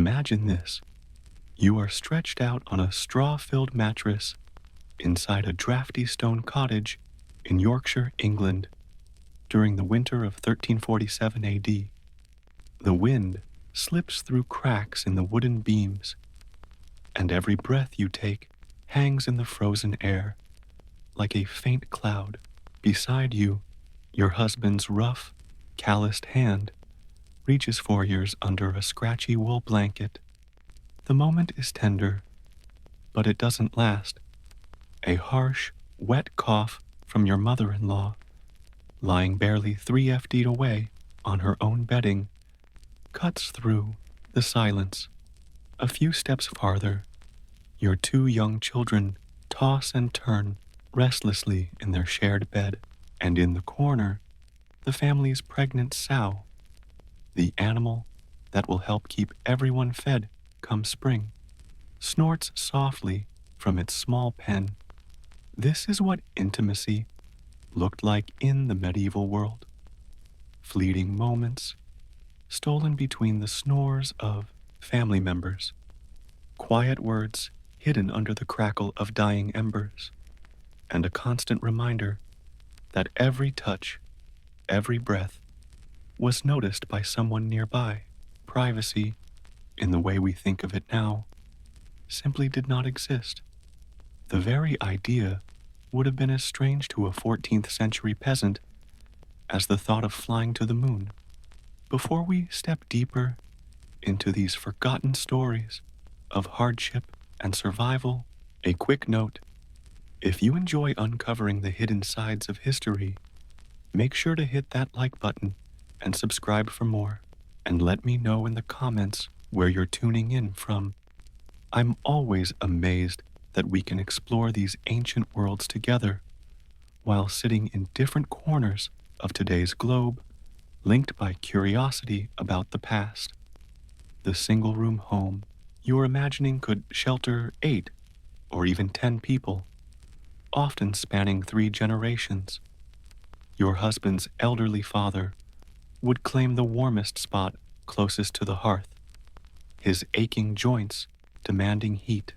Imagine this. You are stretched out on a straw-filled mattress inside a drafty stone cottage in Yorkshire, England, during the winter of 1347 AD. The wind slips through cracks in the wooden beams, and every breath you take hangs in the frozen air like a faint cloud. Beside you, your husband's rough, calloused hand reaches for yours under a scratchy wool blanket. The moment is tender, but it doesn't last. A harsh, wet cough from your mother-in-law, lying barely 3 feet away on her own bedding, cuts through the silence. A few steps farther, your 2 young children toss and turn restlessly in their shared bed, and in the corner, the family's pregnant sow, the animal that will help keep everyone fed come spring, snorts softly from its small pen. This is what intimacy looked like in the medieval world. Fleeting moments, stolen between the snores of family members, quiet words hidden under the crackle of dying embers, and a constant reminder that every touch, every breath, was noticed by someone nearby. Privacy, in the way we think of it now, simply did not exist. The very idea would have been as strange to a 14th century peasant as the thought of flying to the moon. Before we step deeper into these forgotten stories of hardship and survival, a quick note. If you enjoy uncovering the hidden sides of history, make sure to hit that like button and subscribe for more, and let me know in the comments where you're tuning in from. I'm always amazed that we can explore these ancient worlds together while sitting in different corners of today's globe, linked by curiosity about the past. The single-room home you're imagining could shelter 8 or even 10 people, often spanning 3 generations. Your husband's elderly father would claim the warmest spot closest to the hearth, his aching joints demanding heat.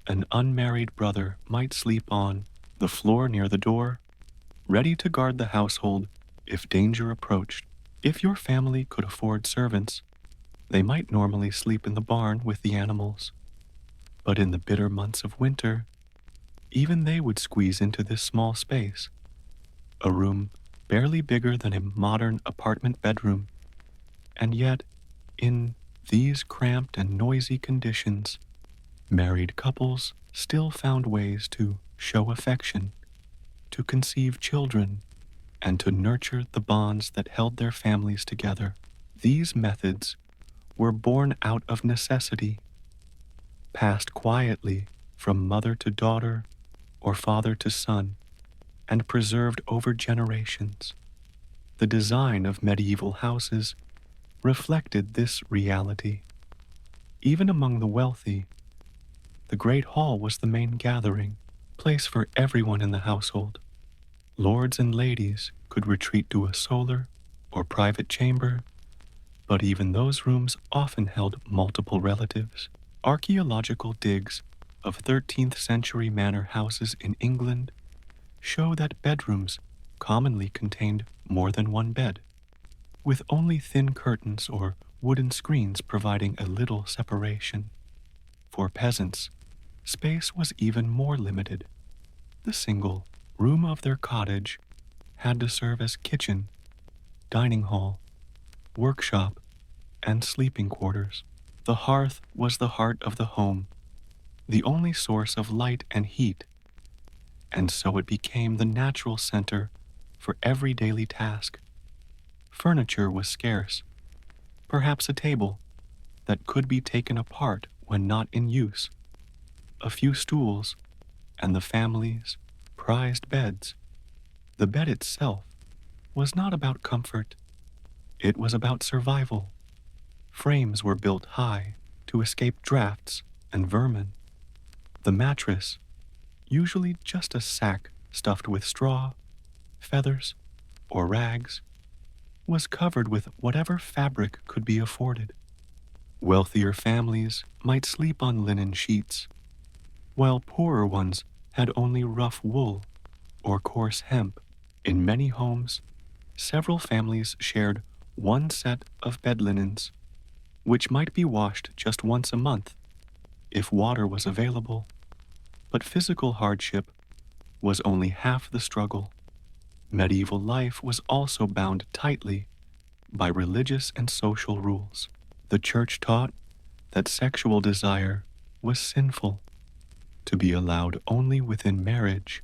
An unmarried brother might sleep on the floor near the door, ready to guard the household if danger approached. If your family could afford servants, they might normally sleep in the barn with the animals. But in the bitter months of winter, even they would squeeze into this small space, a room barely bigger than a modern apartment bedroom. And yet, in these cramped and noisy conditions, married couples still found ways to show affection, to conceive children, and to nurture the bonds that held their families together. These methods were born out of necessity, passed quietly from mother to daughter or father to son, and preserved over generations. The design of medieval houses reflected this reality. Even among the wealthy, the great hall was the main gathering place for everyone in the household. Lords and ladies could retreat to a solar or private chamber, but even those rooms often held multiple relatives. Archaeological digs of 13th century manor houses in England show that bedrooms commonly contained more than one bed, with only thin curtains or wooden screens providing a little separation. For peasants, space was even more limited. The single room of their cottage had to serve as kitchen, dining hall, workshop, and sleeping quarters. The hearth was the heart of the home, the only source of light and heat, and so it became the natural center for every daily task. Furniture was scarce, perhaps a table that could be taken apart when not in use, a few stools, and the family's prized beds. The bed itself was not about comfort, it was about survival. Frames were built high to escape drafts and vermin. The mattress, usually just a sack stuffed with straw, feathers, or rags, was covered with whatever fabric could be afforded. Wealthier families might sleep on linen sheets, while poorer ones had only rough wool or coarse hemp. In many homes, several families shared one set of bed linens, which might be washed just once a month if water was available. But physical hardship was only half the struggle. Medieval life was also bound tightly by religious and social rules. The church taught that sexual desire was sinful, to be allowed only within marriage,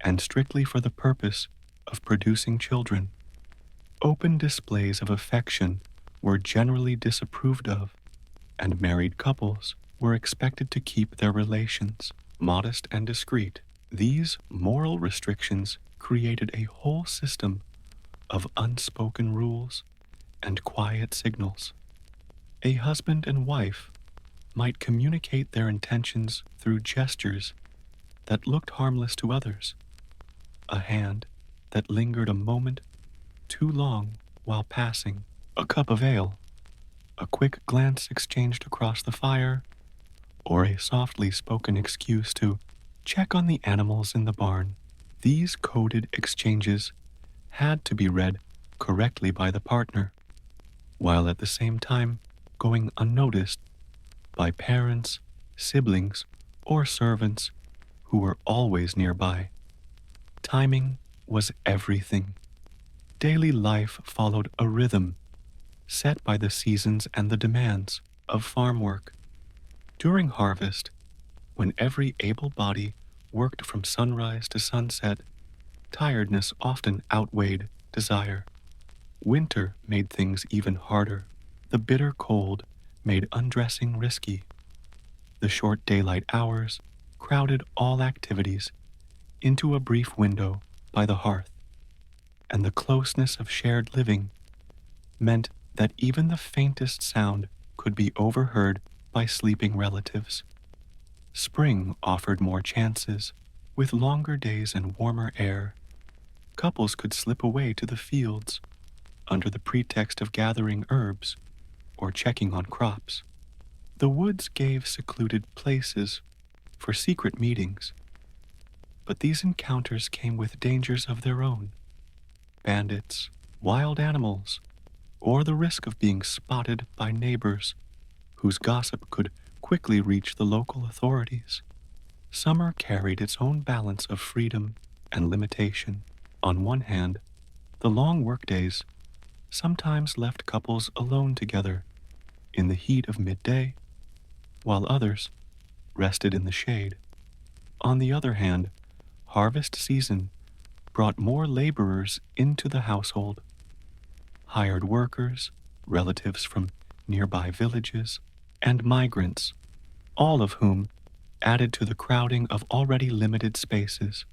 and strictly for the purpose of producing children. Open displays of affection were generally disapproved of, and married couples were expected to keep their relations modest and discreet. These moral restrictions created a whole system of unspoken rules and quiet signals. A husband and wife might communicate their intentions through gestures that looked harmless to others, a hand that lingered a moment too long while passing, a cup of ale, a quick glance exchanged across the fire, or a softly spoken excuse to check on the animals in the barn. These coded exchanges had to be read correctly by the partner, while at the same time going unnoticed by parents, siblings, or servants who were always nearby. Timing was everything. Daily life followed a rhythm set by the seasons and the demands of farm work. During harvest, when every able body worked from sunrise to sunset, tiredness often outweighed desire. Winter made things even harder. The bitter cold made undressing risky. The short daylight hours crowded all activities into a brief window by the hearth, and the closeness of shared living meant that even the faintest sound could be overheard by sleeping relatives. Spring offered more chances. With longer days and warmer air, couples could slip away to the fields under the pretext of gathering herbs or checking on crops. The woods gave secluded places for secret meetings, but these encounters came with dangers of their own: bandits, wild animals, or the risk of being spotted by neighbors whose gossip could quickly reach the local authorities. Summer carried its own balance of freedom and limitation. On one hand, the long workdays sometimes left couples alone together in the heat of midday, while others rested in the shade. On the other hand, harvest season brought more laborers into the household, hired workers, relatives from nearby villages, and migrants, all of whom added to the crowding of already limited spaces.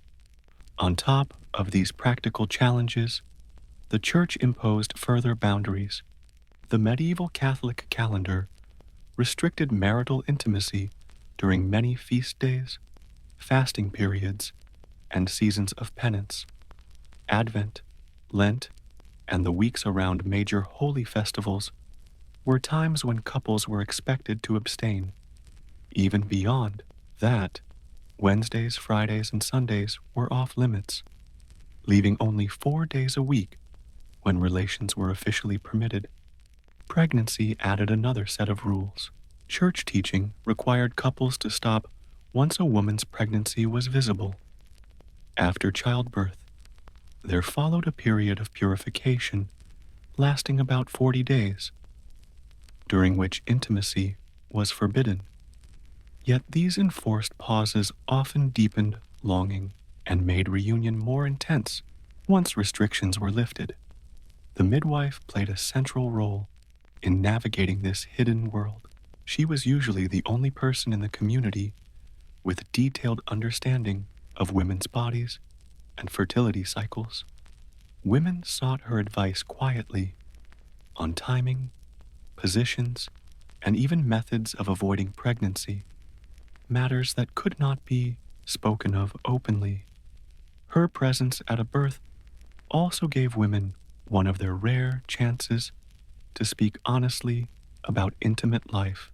On top of these practical challenges, the Church imposed further boundaries. The medieval Catholic calendar restricted marital intimacy during many feast days, fasting periods, and seasons of penance. Advent, Lent, and the weeks around major holy festivals were times when couples were expected to abstain. Even beyond that, Wednesdays, Fridays, and Sundays were off limits, leaving only 4 days a week when relations were officially permitted. Pregnancy added another set of rules. Church teaching required couples to stop once a woman's pregnancy was visible. After childbirth, there followed a period of purification lasting about 40 days, during which intimacy was forbidden. Yet these enforced pauses often deepened longing and made reunion more intense once restrictions were lifted. The midwife played a central role in navigating this hidden world. She was usually the only person in the community with detailed understanding of women's bodies and fertility cycles. Women sought her advice quietly on timing, positions, and even methods of avoiding pregnancy, matters that could not be spoken of openly. Her presence at a birth also gave women one of their rare chances to speak honestly about intimate life,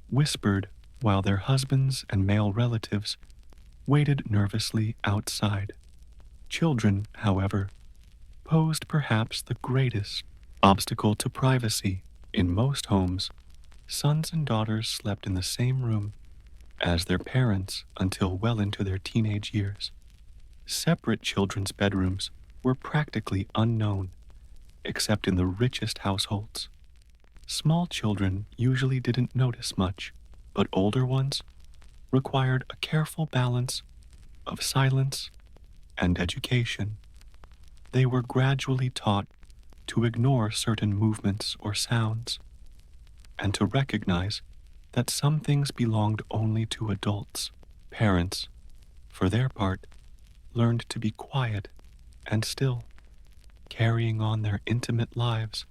whispered while their husbands and male relatives waited nervously outside. Children, however, posed perhaps the greatest obstacle to privacy. In most homes, sons and daughters slept in the same room as their parents until well into their teenage years. Separate children's bedrooms were practically unknown, except in the richest households. Small children usually didn't notice much, but older ones required a careful balance of silence and education. They were gradually taught to ignore certain movements or sounds, and to recognize that some things belonged only to adults. Parents, for their part, learned to be quiet and still, carrying on their intimate lives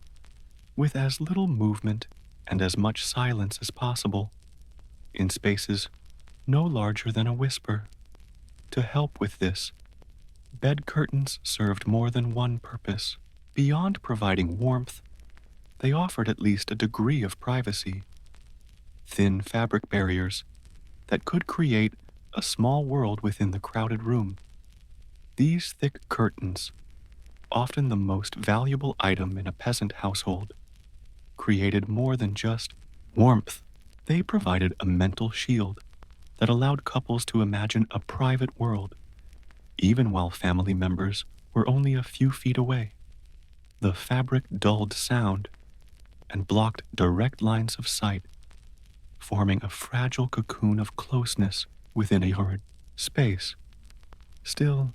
with as little movement and as much silence as possible, in spaces no larger than a whisper. To help with this, bed curtains served more than one purpose. Beyond providing warmth, they offered at least a degree of privacy. Thin fabric barriers that could create a small world within the crowded room. These thick curtains, often the most valuable item in a peasant household, created more than just warmth. They provided a mental shield that allowed couples to imagine a private world, even while family members were only a few feet away. The fabric dulled sound and blocked direct lines of sight, forming a fragile cocoon of closeness within a hard space. Still,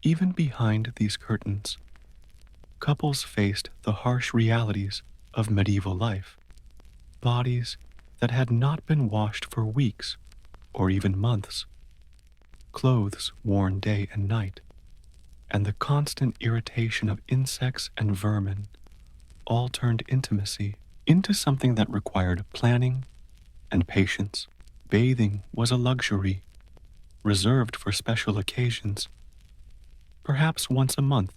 even behind these curtains, couples faced the harsh realities of medieval life. Bodies that had not been washed for weeks or even months, clothes worn day and night, and the constant irritation of insects and vermin all turned intimacy into something that required planning and patience. Bathing was a luxury, reserved for special occasions, perhaps once a month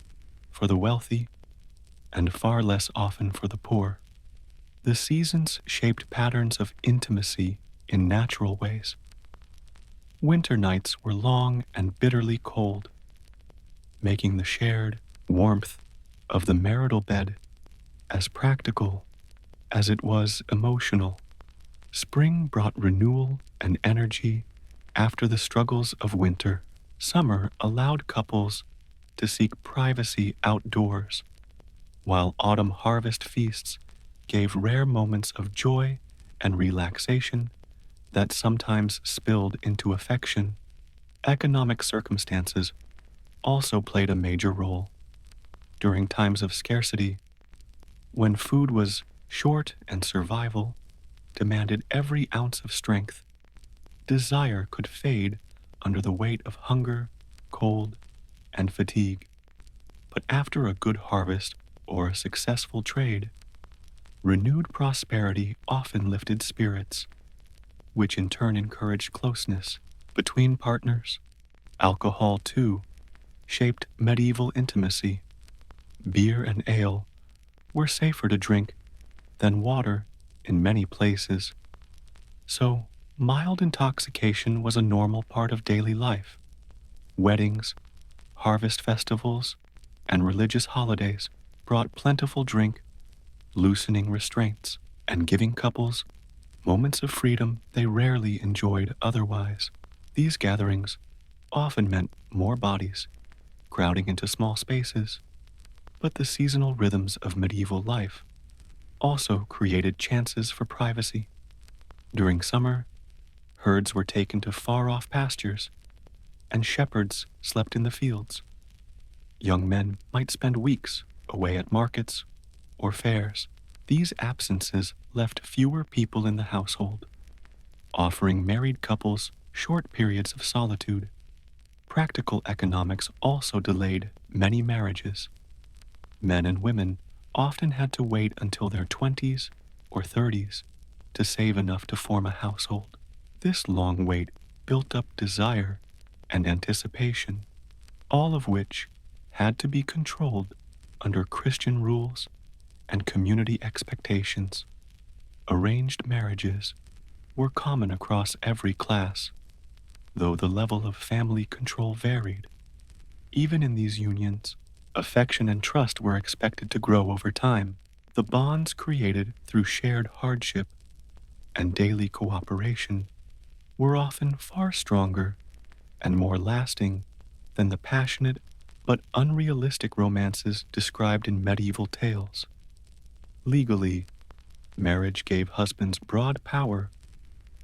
for the wealthy and far less often for the poor. The seasons shaped patterns of intimacy in natural ways. Winter nights were long and bitterly cold, making the shared warmth of the marital bed as practical as it was emotional. Spring brought renewal and energy after the struggles of winter. Summer allowed couples to seek privacy outdoors, while autumn harvest feasts gave rare moments of joy and relaxation that sometimes spilled into affection. Economic circumstances also played a major role. During times of scarcity, when food was short and survival demanded every ounce of strength, desire could fade under the weight of hunger, cold, and fatigue. But after a good harvest or a successful trade, renewed prosperity often lifted spirits, which in turn encouraged closeness between partners. Alcohol, too, shaped medieval intimacy. Beer and ale were safer to drink than water in many places, so mild intoxication was a normal part of daily life. Weddings, harvest festivals, and religious holidays brought plentiful drink, loosening restraints and giving couples moments of freedom they rarely enjoyed otherwise. These gatherings often meant more bodies crowding into small spaces, but the seasonal rhythms of medieval life also created chances for privacy. During summer, herds were taken to far-off pastures, and shepherds slept in the fields. Young men might spend weeks away at markets or fairs. These absences left fewer people in the household, offering married couples short periods of solitude. Practical economics also delayed many marriages. Men and women often had to wait until their 20s or 30s to save enough to form a household. This long wait built up desire and anticipation, all of which had to be controlled under Christian rules and community expectations. Arranged marriages were common across every class, though the level of family control varied. Even in these unions, affection and trust were expected to grow over time. The bonds created through shared hardship and daily cooperation were often far stronger and more lasting than the passionate but unrealistic romances described in medieval tales. Legally, marriage gave husbands broad power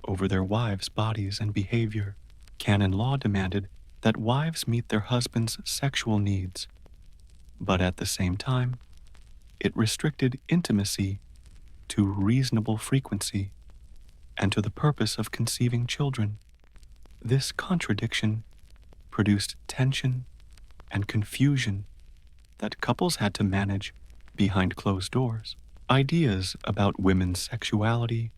over their wives' bodies and behavior. Canon law demanded that wives meet their husbands' sexual needs, but at the same time, it restricted intimacy to reasonable frequency and to the purpose of conceiving children. This contradiction produced tension and confusion that couples had to manage behind closed doors. Ideas about women's sexuality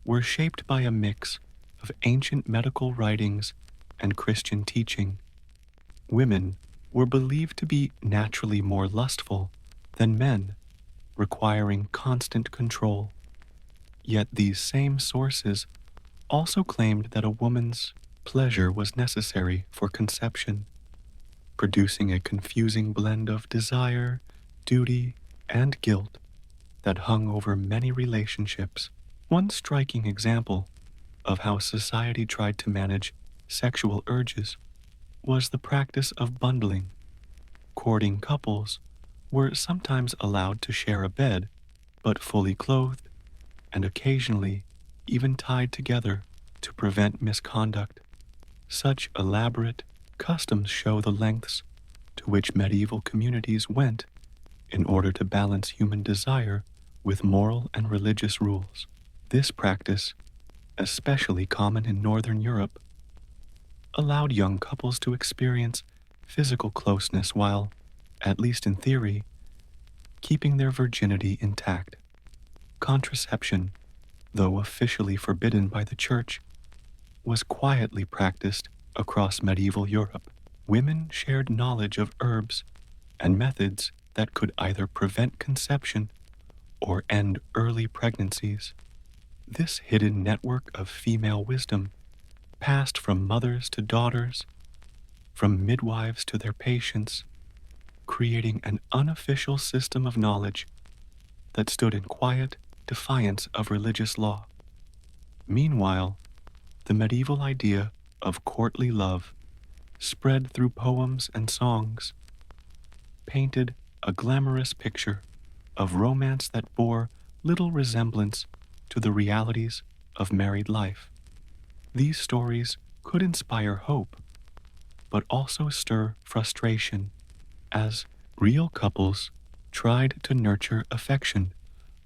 were shaped by a mix of ancient medical writings and Christian teaching. Women were believed to be naturally more lustful than men, requiring constant control. Yet these same sources also claimed that a woman's pleasure was necessary for conception, producing a confusing blend of desire, duty, and guilt that hung over many relationships. One striking example of how society tried to manage sexual urges was the practice of bundling. Courting couples were sometimes allowed to share a bed, but fully clothed, and occasionally even tied together to prevent misconduct. Such elaborate customs show the lengths to which medieval communities went in order to balance human desire with moral and religious rules. This practice, especially common in Northern Europe, allowed young couples to experience physical closeness while, at least in theory, keeping their virginity intact. Contraception, though officially forbidden by the Church, was quietly practiced across medieval Europe. Women shared knowledge of herbs and methods that could either prevent conception or end early pregnancies. This hidden network of female wisdom passed from mothers to daughters, from midwives to their patients, creating an unofficial system of knowledge that stood in quiet defiance of religious law. Meanwhile, the medieval idea of courtly love spread through poems and songs, painted a glamorous picture of romance that bore little resemblance to the realities of married life. These stories could inspire hope, but also stir frustration, as real couples tried to nurture affection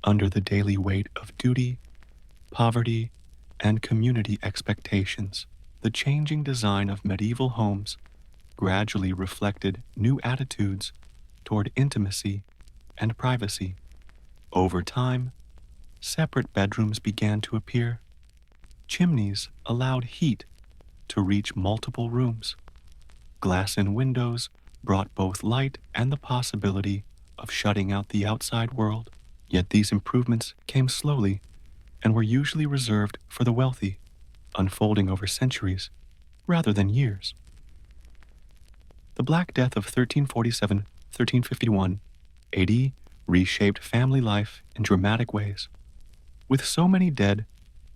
under the daily weight of duty, poverty, and community expectations. The changing design of medieval homes gradually reflected new attitudes toward intimacy and privacy. Over time, separate bedrooms began to appear. Chimneys allowed heat to reach multiple rooms. Glass in windows brought both light and the possibility of shutting out the outside world. Yet these improvements came slowly and were usually reserved for the wealthy, unfolding over centuries rather than years. The Black Death of 1347-1351 AD reshaped family life in dramatic ways. With so many dead,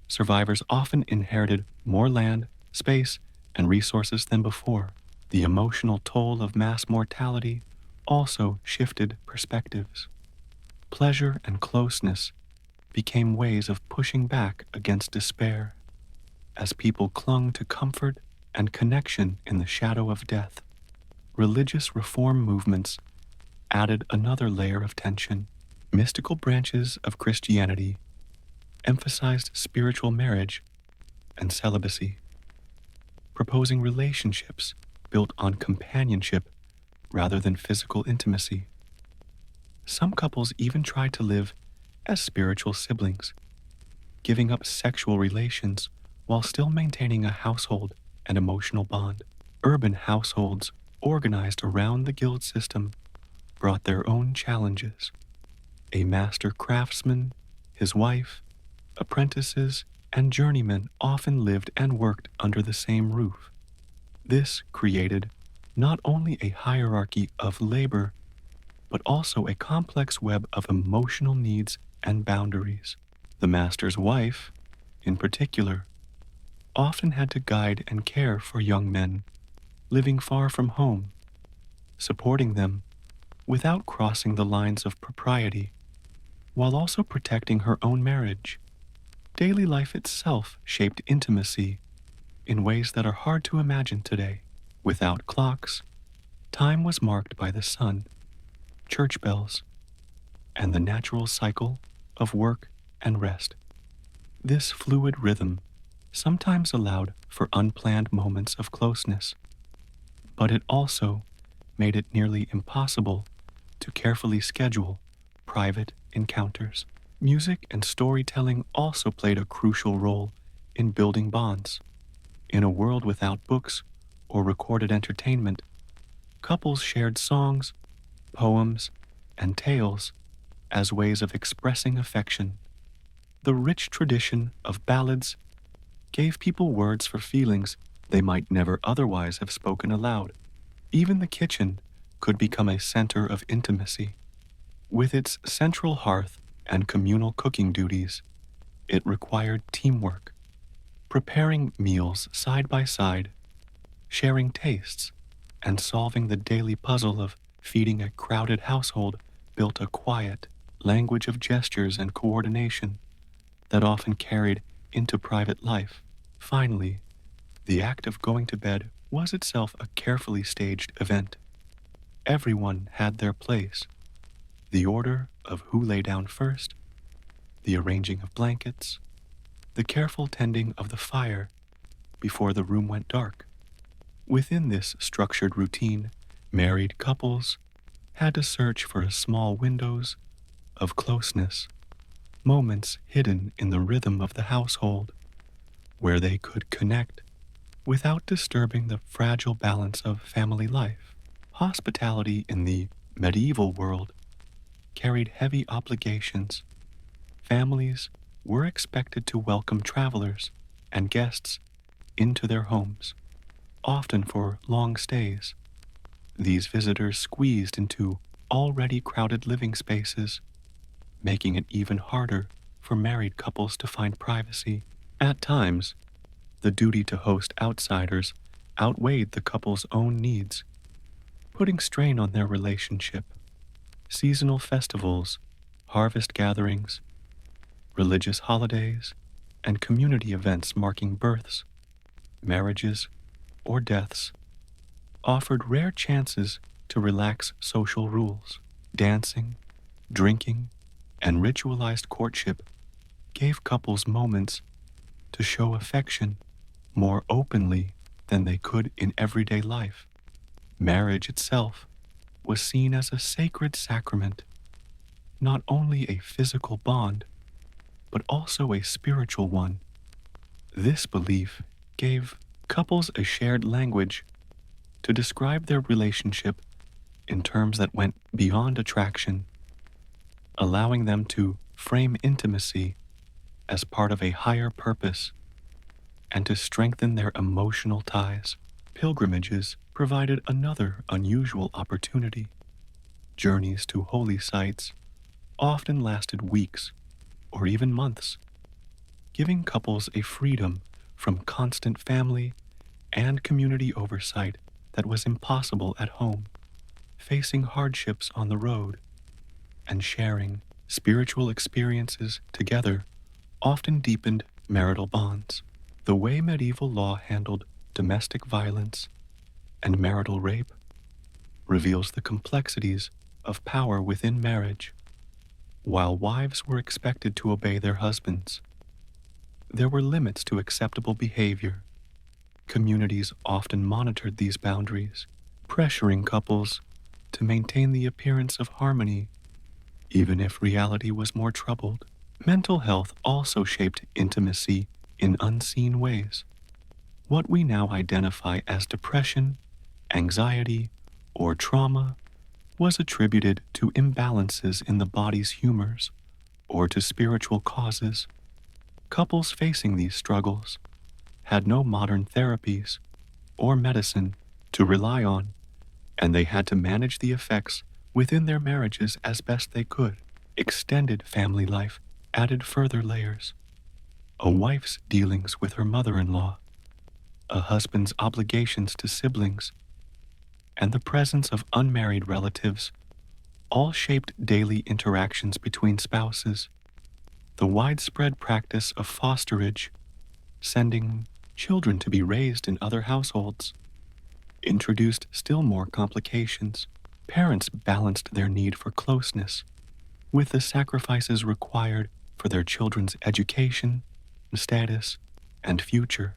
survivors often inherited more land, space, and resources than before. The emotional toll of mass mortality also shifted perspectives. Pleasure and closeness became ways of pushing back against despair, as people clung to comfort and connection in the shadow of death. Religious reform movements added another layer of tension. Mystical branches of Christianity emphasized spiritual marriage and celibacy, proposing relationships built on companionship rather than physical intimacy. Some couples even tried to live as spiritual siblings, giving up sexual relations while still maintaining a household and emotional bond. Urban households organized around the guild system brought their own challenges. A master craftsman, his wife, apprentices, and journeymen often lived and worked under the same roof. This created not only a hierarchy of labor, but also a complex web of emotional needs and boundaries. The master's wife, in particular, often had to guide and care for young men living far from home, supporting them without crossing the lines of propriety, while also protecting her own marriage. Daily life itself shaped intimacy in ways that are hard to imagine today. Without clocks, time was marked by the sun, church bells, and the natural cycle of work and rest. This fluid rhythm sometimes allowed for unplanned moments of closeness, but it also made it nearly impossible to carefully schedule private encounters. Music and storytelling also played a crucial role in building bonds. In a world without books or recorded entertainment, couples shared songs, poems, and tales as ways of expressing affection. The rich tradition of ballads gave people words for feelings they might never otherwise have spoken aloud. Even the kitchen could become a center of intimacy. With its central hearth and communal cooking duties, it required teamwork, preparing meals side by side, sharing tastes, and solving the daily puzzle of feeding a crowded household built a quiet language of gestures and coordination that often carried into private life. Finally, the act of going to bed was itself a carefully staged event. Everyone had their place. The order of who lay down first, the arranging of blankets, the careful tending of the fire before the room went dark. Within this structured routine, married couples had to search for small windows of closeness, moments hidden in the rhythm of the household, where they could connect without disturbing the fragile balance of family life. Hospitality in the medieval world carried heavy obligations. Families were expected to welcome travelers and guests into their homes, often for long stays. These visitors squeezed into already crowded living spaces, making it even harder for married couples to find privacy. At times, the duty to host outsiders outweighed the couple's own needs, putting strain on their relationship. Seasonal festivals, harvest gatherings, religious holidays, and community events marking births, marriages, or deaths offered rare chances to relax social rules. Dancing, drinking, and ritualized courtship gave couples moments to show affection more openly than they could in everyday life. Marriage itself was seen as a sacred sacrament, not only a physical bond, but also a spiritual one. This belief gave couples a shared language to describe their relationship in terms that went beyond attraction, allowing them to frame intimacy as part of a higher purpose and to strengthen their emotional ties. Pilgrimages provided another unusual opportunity. Journeys to holy sites often lasted weeks or even months, giving couples a freedom from constant family and community oversight that was impossible at home. Facing hardships on the road and sharing spiritual experiences together often deepened marital bonds. The way medieval law handled domestic violence and marital rape reveals the complexities of power within marriage. While wives were expected to obey their husbands, there were limits to acceptable behavior. Communities often monitored these boundaries, pressuring couples to maintain the appearance of harmony, even if reality was more troubled. Mental health also shaped intimacy in unseen ways. What we now identify as depression, anxiety, or trauma was attributed to imbalances in the body's humors or to spiritual causes. Couples facing these struggles had no modern therapies or medicine to rely on, and they had to manage the effects within their marriages as best they could. Extended family life added further layers. A wife's dealings with her mother-in-law, a husband's obligations to siblings, and the presence of unmarried relatives all shaped daily interactions between spouses. The widespread practice of fosterage, sending children to be raised in other households, introduced still more complications. Parents balanced their need for closeness with the sacrifices required for their children's education, status, and future,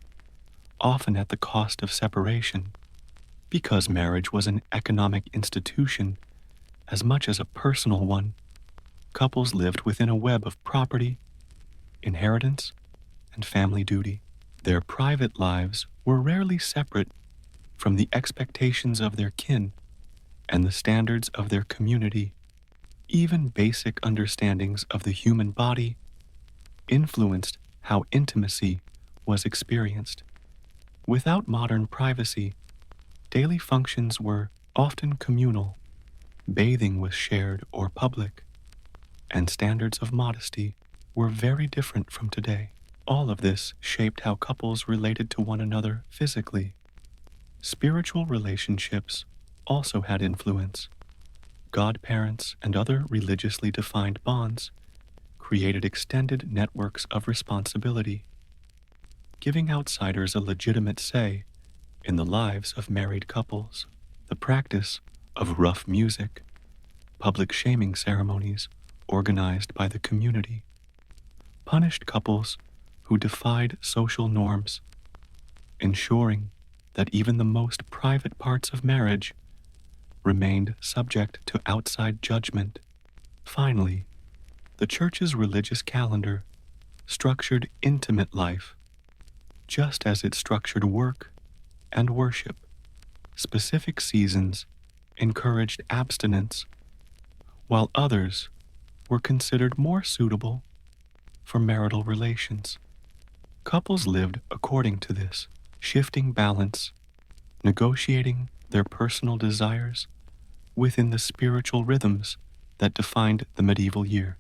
often at the cost of separation. Because marriage was an economic institution as much as a personal one, couples lived within a web of property, inheritance, and family duty. Their private lives were rarely separate from the expectations of their kin and the standards of their community. Even basic understandings of the human body influenced how intimacy was experienced. Without modern privacy, daily functions were often communal. Bathing was shared or public, and standards of modesty were very different from today. All of this shaped how couples related to one another physically. Spiritual relationships also had influence. Godparents and other religiously defined bonds created extended networks of responsibility, giving outsiders a legitimate say in the lives of married couples. The practice of rough music, public shaming ceremonies organized by the community, punished couples who defied social norms, ensuring that even the most private parts of marriage remained subject to outside judgment. Finally, the church's religious calendar structured intimate life, just as it structured work and worship. Specific seasons encouraged abstinence, while others were considered more suitable for marital relations. Couples lived according to this shifting balance, negotiating their personal desires within the spiritual rhythms that defined the medieval year.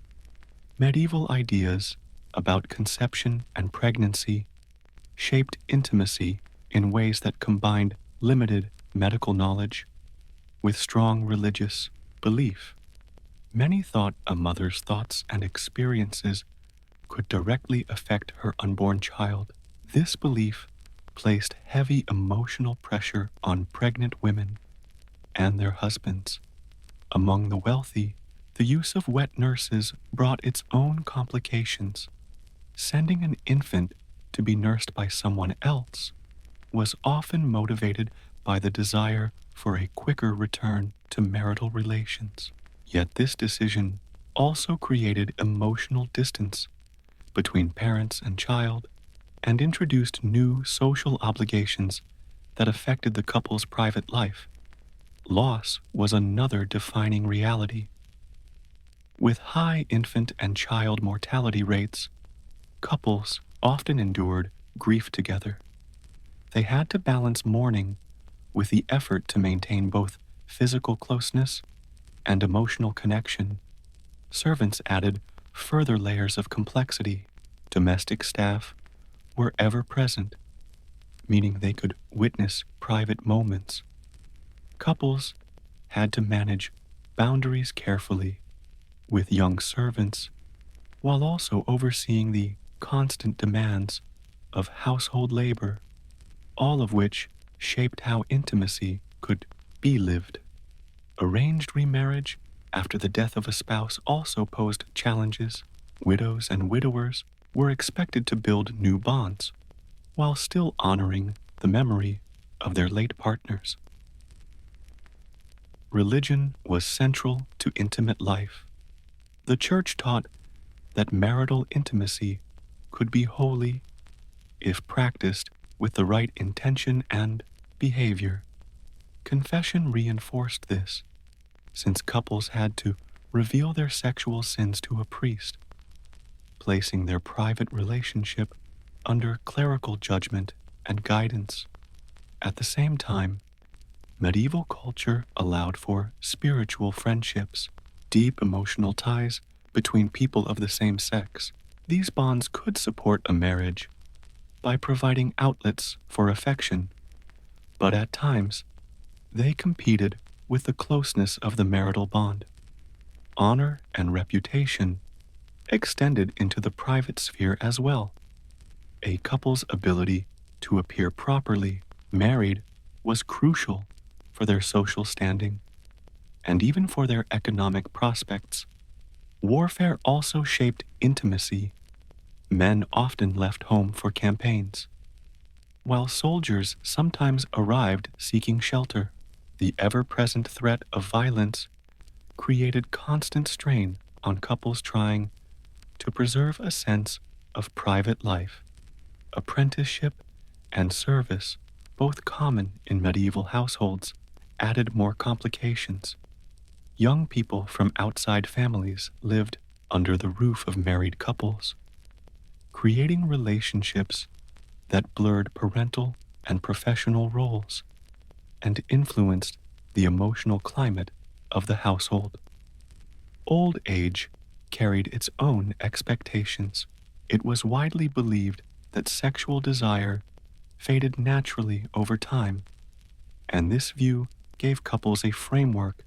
Medieval ideas about conception and pregnancy shaped intimacy in ways that combined limited medical knowledge with strong religious belief. Many thought a mother's thoughts and experiences could directly affect her unborn child. This belief placed heavy emotional pressure on pregnant women and their husbands. Among the wealthy, the use of wet nurses brought its own complications. Sending an infant to be nursed by someone else was often motivated by the desire for a quicker return to marital relations. Yet this decision also created emotional distance between parents and child and introduced new social obligations that affected the couple's private life. Loss was another defining reality. With high infant and child mortality rates, couples often endured grief together. They had to balance mourning with the effort to maintain both physical closeness and emotional connection. Servants added further layers of complexity. Domestic staff were ever present, meaning they could witness private moments. Couples had to manage boundaries carefully with young servants while also overseeing the constant demands of household labor, all of which shaped how intimacy could be lived. Arranged remarriage after the death of a spouse also posed challenges. Widows and widowers were expected to build new bonds while still honoring the memory of their late partners. Religion was central to intimate life. The church taught that marital intimacy could be holy if practiced with the right intention and behavior. Confession reinforced this, since couples had to reveal their sexual sins to a priest. placing their private relationship under clerical judgment and guidance. At the same time, medieval culture allowed for spiritual friendships, deep emotional ties between people of the same sex. These bonds could support a marriage by providing outlets for affection, but at times they competed with the closeness of the marital bond. Honor and reputation extended into the private sphere as well. A couple's ability to appear properly married was crucial for their social standing and even for their economic prospects. Warfare also shaped intimacy. Men often left home for campaigns, while soldiers sometimes arrived seeking shelter. The ever-present threat of violence created constant strain on couples trying to preserve a sense of private life. Apprenticeship and service, both common in medieval households, added more complications. Young people from outside families lived under the roof of married couples, creating relationships that blurred parental and professional roles and influenced the emotional climate of the household. Old age carried its own expectations. It was widely believed that sexual desire faded naturally over time, and this view gave couples a framework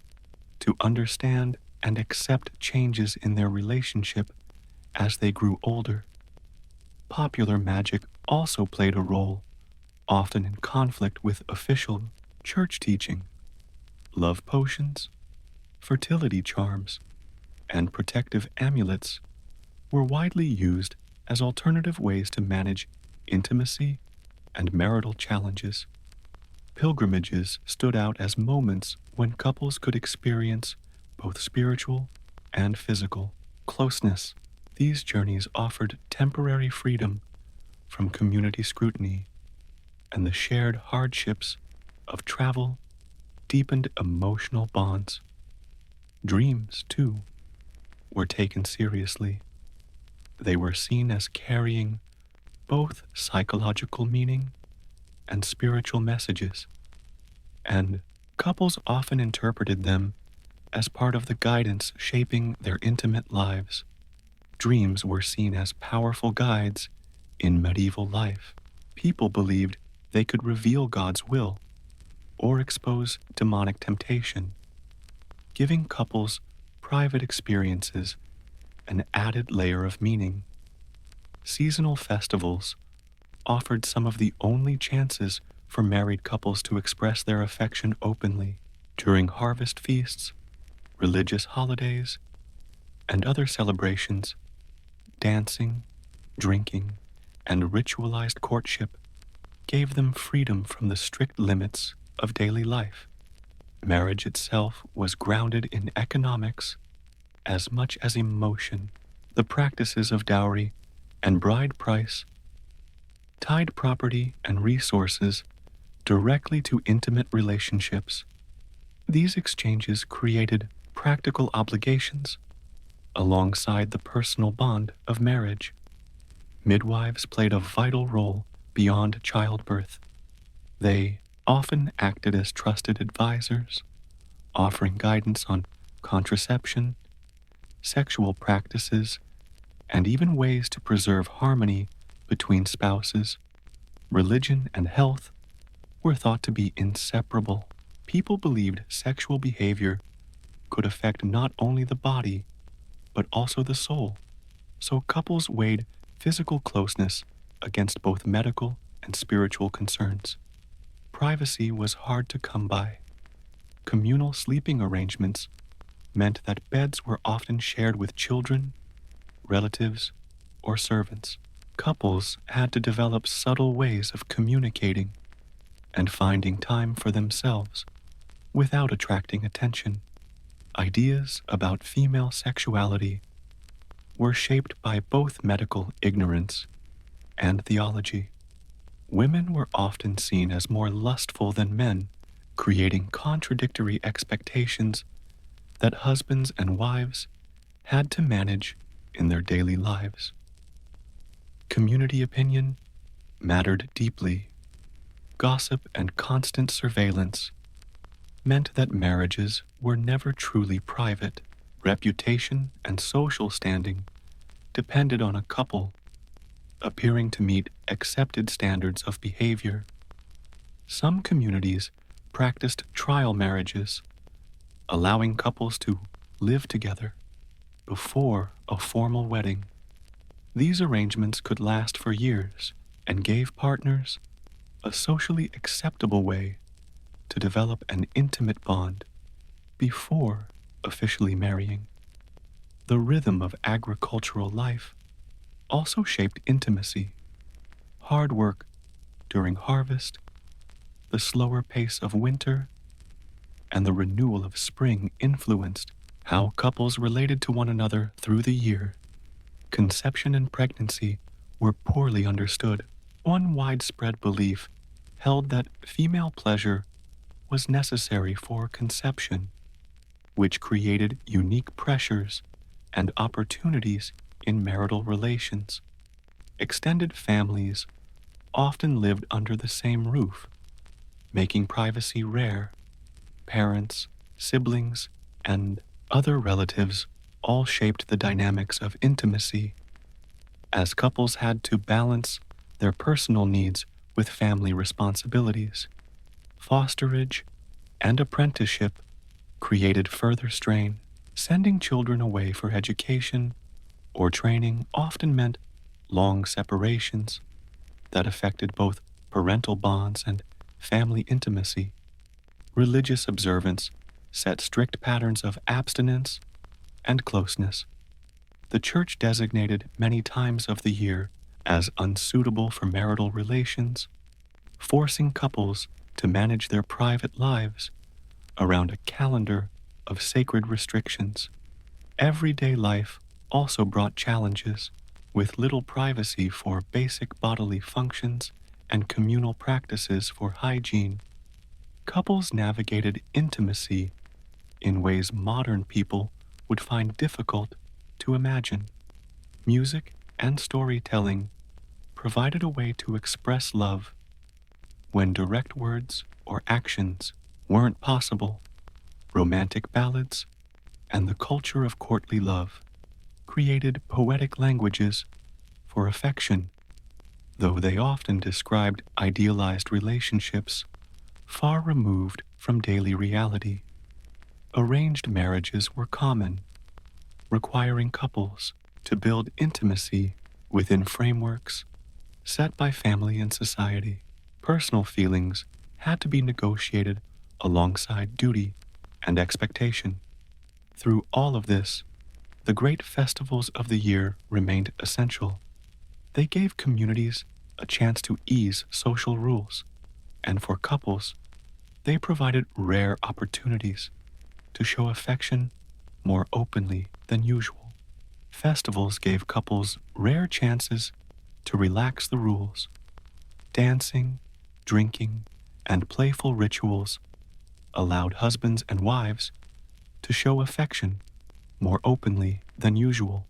to understand and accept changes in their relationship as they grew older. Popular magic also played a role, often in conflict with official church teaching. Love potions, fertility charms, and protective amulets were widely used as alternative ways to manage intimacy and marital challenges. Pilgrimages stood out as moments when couples could experience both spiritual and physical closeness. These journeys offered temporary freedom from community scrutiny, and the shared hardships of travel deepened emotional bonds. Dreams, too, were taken seriously. They were seen as carrying both psychological meaning and spiritual messages, and couples often interpreted them as part of the guidance shaping their intimate lives. Dreams were seen as powerful guides in medieval life. People believed they could reveal God's will or expose demonic temptation, giving couples private experiences an added layer of meaning. Seasonal festivals offered some of the only chances for married couples to express their affection openly. During harvest feasts, religious holidays, and other celebrations, dancing, drinking, and ritualized courtship gave them freedom from the strict limits of daily life. Marriage itself was grounded in economics as much as emotion. The practices of dowry and bride price tied property and resources directly to intimate relationships. These exchanges created practical obligations alongside the personal bond of marriage. Midwives played a vital role beyond childbirth. They often acted as trusted advisors, offering guidance on contraception, sexual practices, and even ways to preserve harmony between spouses. Religion and health were thought to be inseparable. People believed sexual behavior could affect not only the body, but also the soul. So couples weighed physical closeness against both medical and spiritual concerns. Privacy was hard to come by. Communal sleeping arrangements meant that beds were often shared with children, relatives, or servants. Couples had to develop subtle ways of communicating and finding time for themselves without attracting attention. Ideas about female sexuality were shaped by both medical ignorance and theology. Women were often seen as more lustful than men, creating contradictory expectations that husbands and wives had to manage in their daily lives. Community opinion mattered deeply. Gossip and constant surveillance meant that marriages were never truly private. Reputation and social standing depended on a couple appearing to meet accepted standards of behavior. Some communities practiced trial marriages, allowing couples to live together before a formal wedding. These arrangements could last for years and gave partners a socially acceptable way to develop an intimate bond before officially marrying. The rhythm of agricultural life also shaped intimacy. Hard work during harvest, the slower pace of winter, and the renewal of spring influenced how couples related to one another through the year. Conception and pregnancy were poorly understood. One widespread belief held that female pleasure was necessary for conception, which created unique pressures and opportunities in marital relations. Extended families often lived under the same roof, making privacy rare. Parents, siblings, and other relatives all shaped the dynamics of intimacy, as couples had to balance their personal needs with family responsibilities. Fosterage and apprenticeship created further strain. Sending children away for education or training often meant long separations that affected both parental bonds and family intimacy. Religious observance set strict patterns of abstinence and closeness. The church designated many times of the year as unsuitable for marital relations, forcing couples to manage their private lives around a calendar of sacred restrictions. Everyday life also brought challenges, with little privacy for basic bodily functions and communal practices for hygiene. Couples navigated intimacy in ways modern people would find difficult to imagine. Music and storytelling provided a way to express love when direct words or actions weren't possible. Romantic ballads and the culture of courtly love created poetic languages for affection, though they often described idealized relationships far removed from daily reality. Arranged marriages were common, requiring couples to build intimacy within frameworks set by family and society. Personal feelings had to be negotiated alongside duty and expectation. Through all of this, the great festivals of the year remained essential. They gave communities a chance to ease social rules, and for couples, they provided rare opportunities to show affection more openly than usual. Festivals gave couples rare chances to relax the rules. Dancing, drinking, and playful rituals allowed husbands and wives to show affection more openly than usual.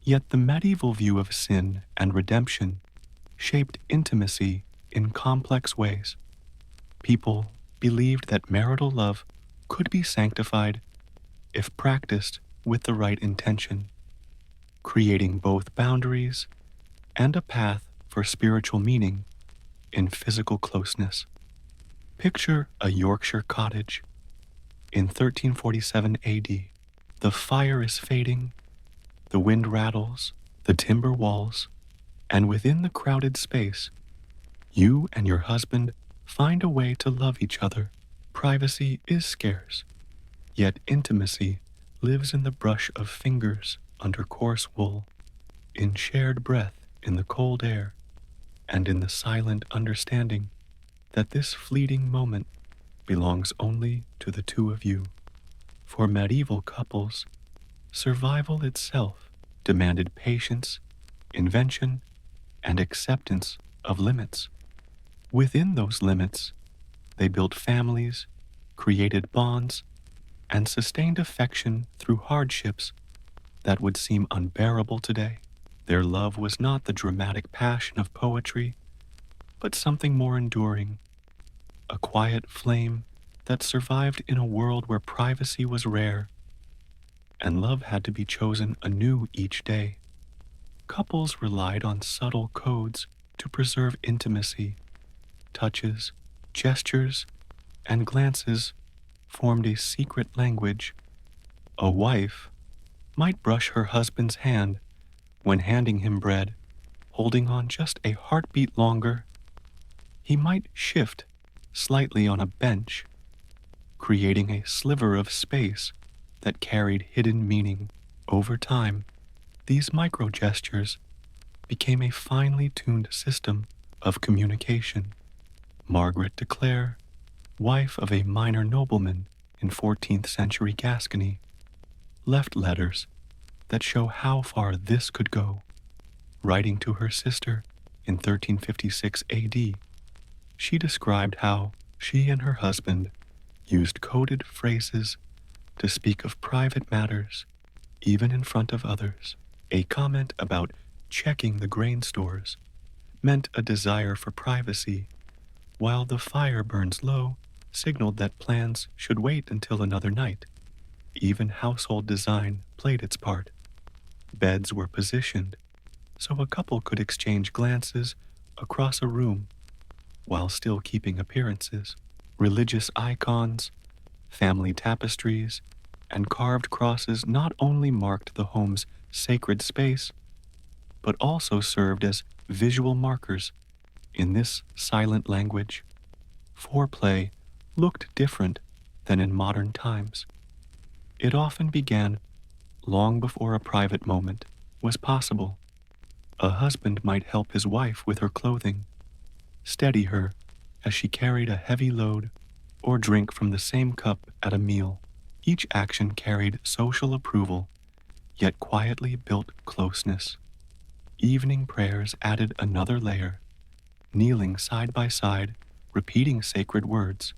Yet the medieval view of sin and redemption shaped intimacy in complex ways. People believed that marital love could be sanctified if practiced with the right intention, creating both boundaries and a path for spiritual meaning in physical closeness. Picture a Yorkshire cottage in 1347 AD. The fire is fading, the wind rattles, the timber walls, and within the crowded space, you and your husband find a way to love each other. Privacy is scarce, yet intimacy lives in the brush of fingers under coarse wool, in shared breath in the cold air, and in the silent understanding that this fleeting moment belongs only to the two of you. For medieval couples, survival itself demanded patience, invention, and acceptance of limits. Within those limits, they built families, created bonds, and sustained affection through hardships that would seem unbearable today. Their love was not the dramatic passion of poetry, but something more enduring, a quiet flame that survived in a world where privacy was rare and love had to be chosen anew each day. Couples relied on subtle codes to preserve intimacy. Touches, gestures, and glances formed a secret language. A wife might brush her husband's hand when handing him bread, holding on just a heartbeat longer. He might shift slightly on a bench, creating a sliver of space that carried hidden meaning. Over time, these micro gestures became a finely tuned system of communication. Margaret de Clare, wife of a minor nobleman in 14th century Gascony, left letters that show how far this could go. Writing to her sister in 1356 AD, she described how she and her husband used coded phrases to speak of private matters, even in front of others. A comment about checking the grain stores meant a desire for privacy, while the fire burns low signaled that plans should wait until another night. Even household design played its part. Beds were positioned so a couple could exchange glances across a room while still keeping appearances. Religious icons, family tapestries, and carved crosses not only marked the home's sacred space, but also served as visual markers in this silent language. Foreplay looked different than in modern times. It often began long before a private moment was possible. A husband might help his wife with her clothing, steady her as she carried a heavy load, or drink from the same cup at a meal. Each action carried social approval, yet quietly built closeness. Evening prayers added another layer, kneeling side by side, repeating sacred words.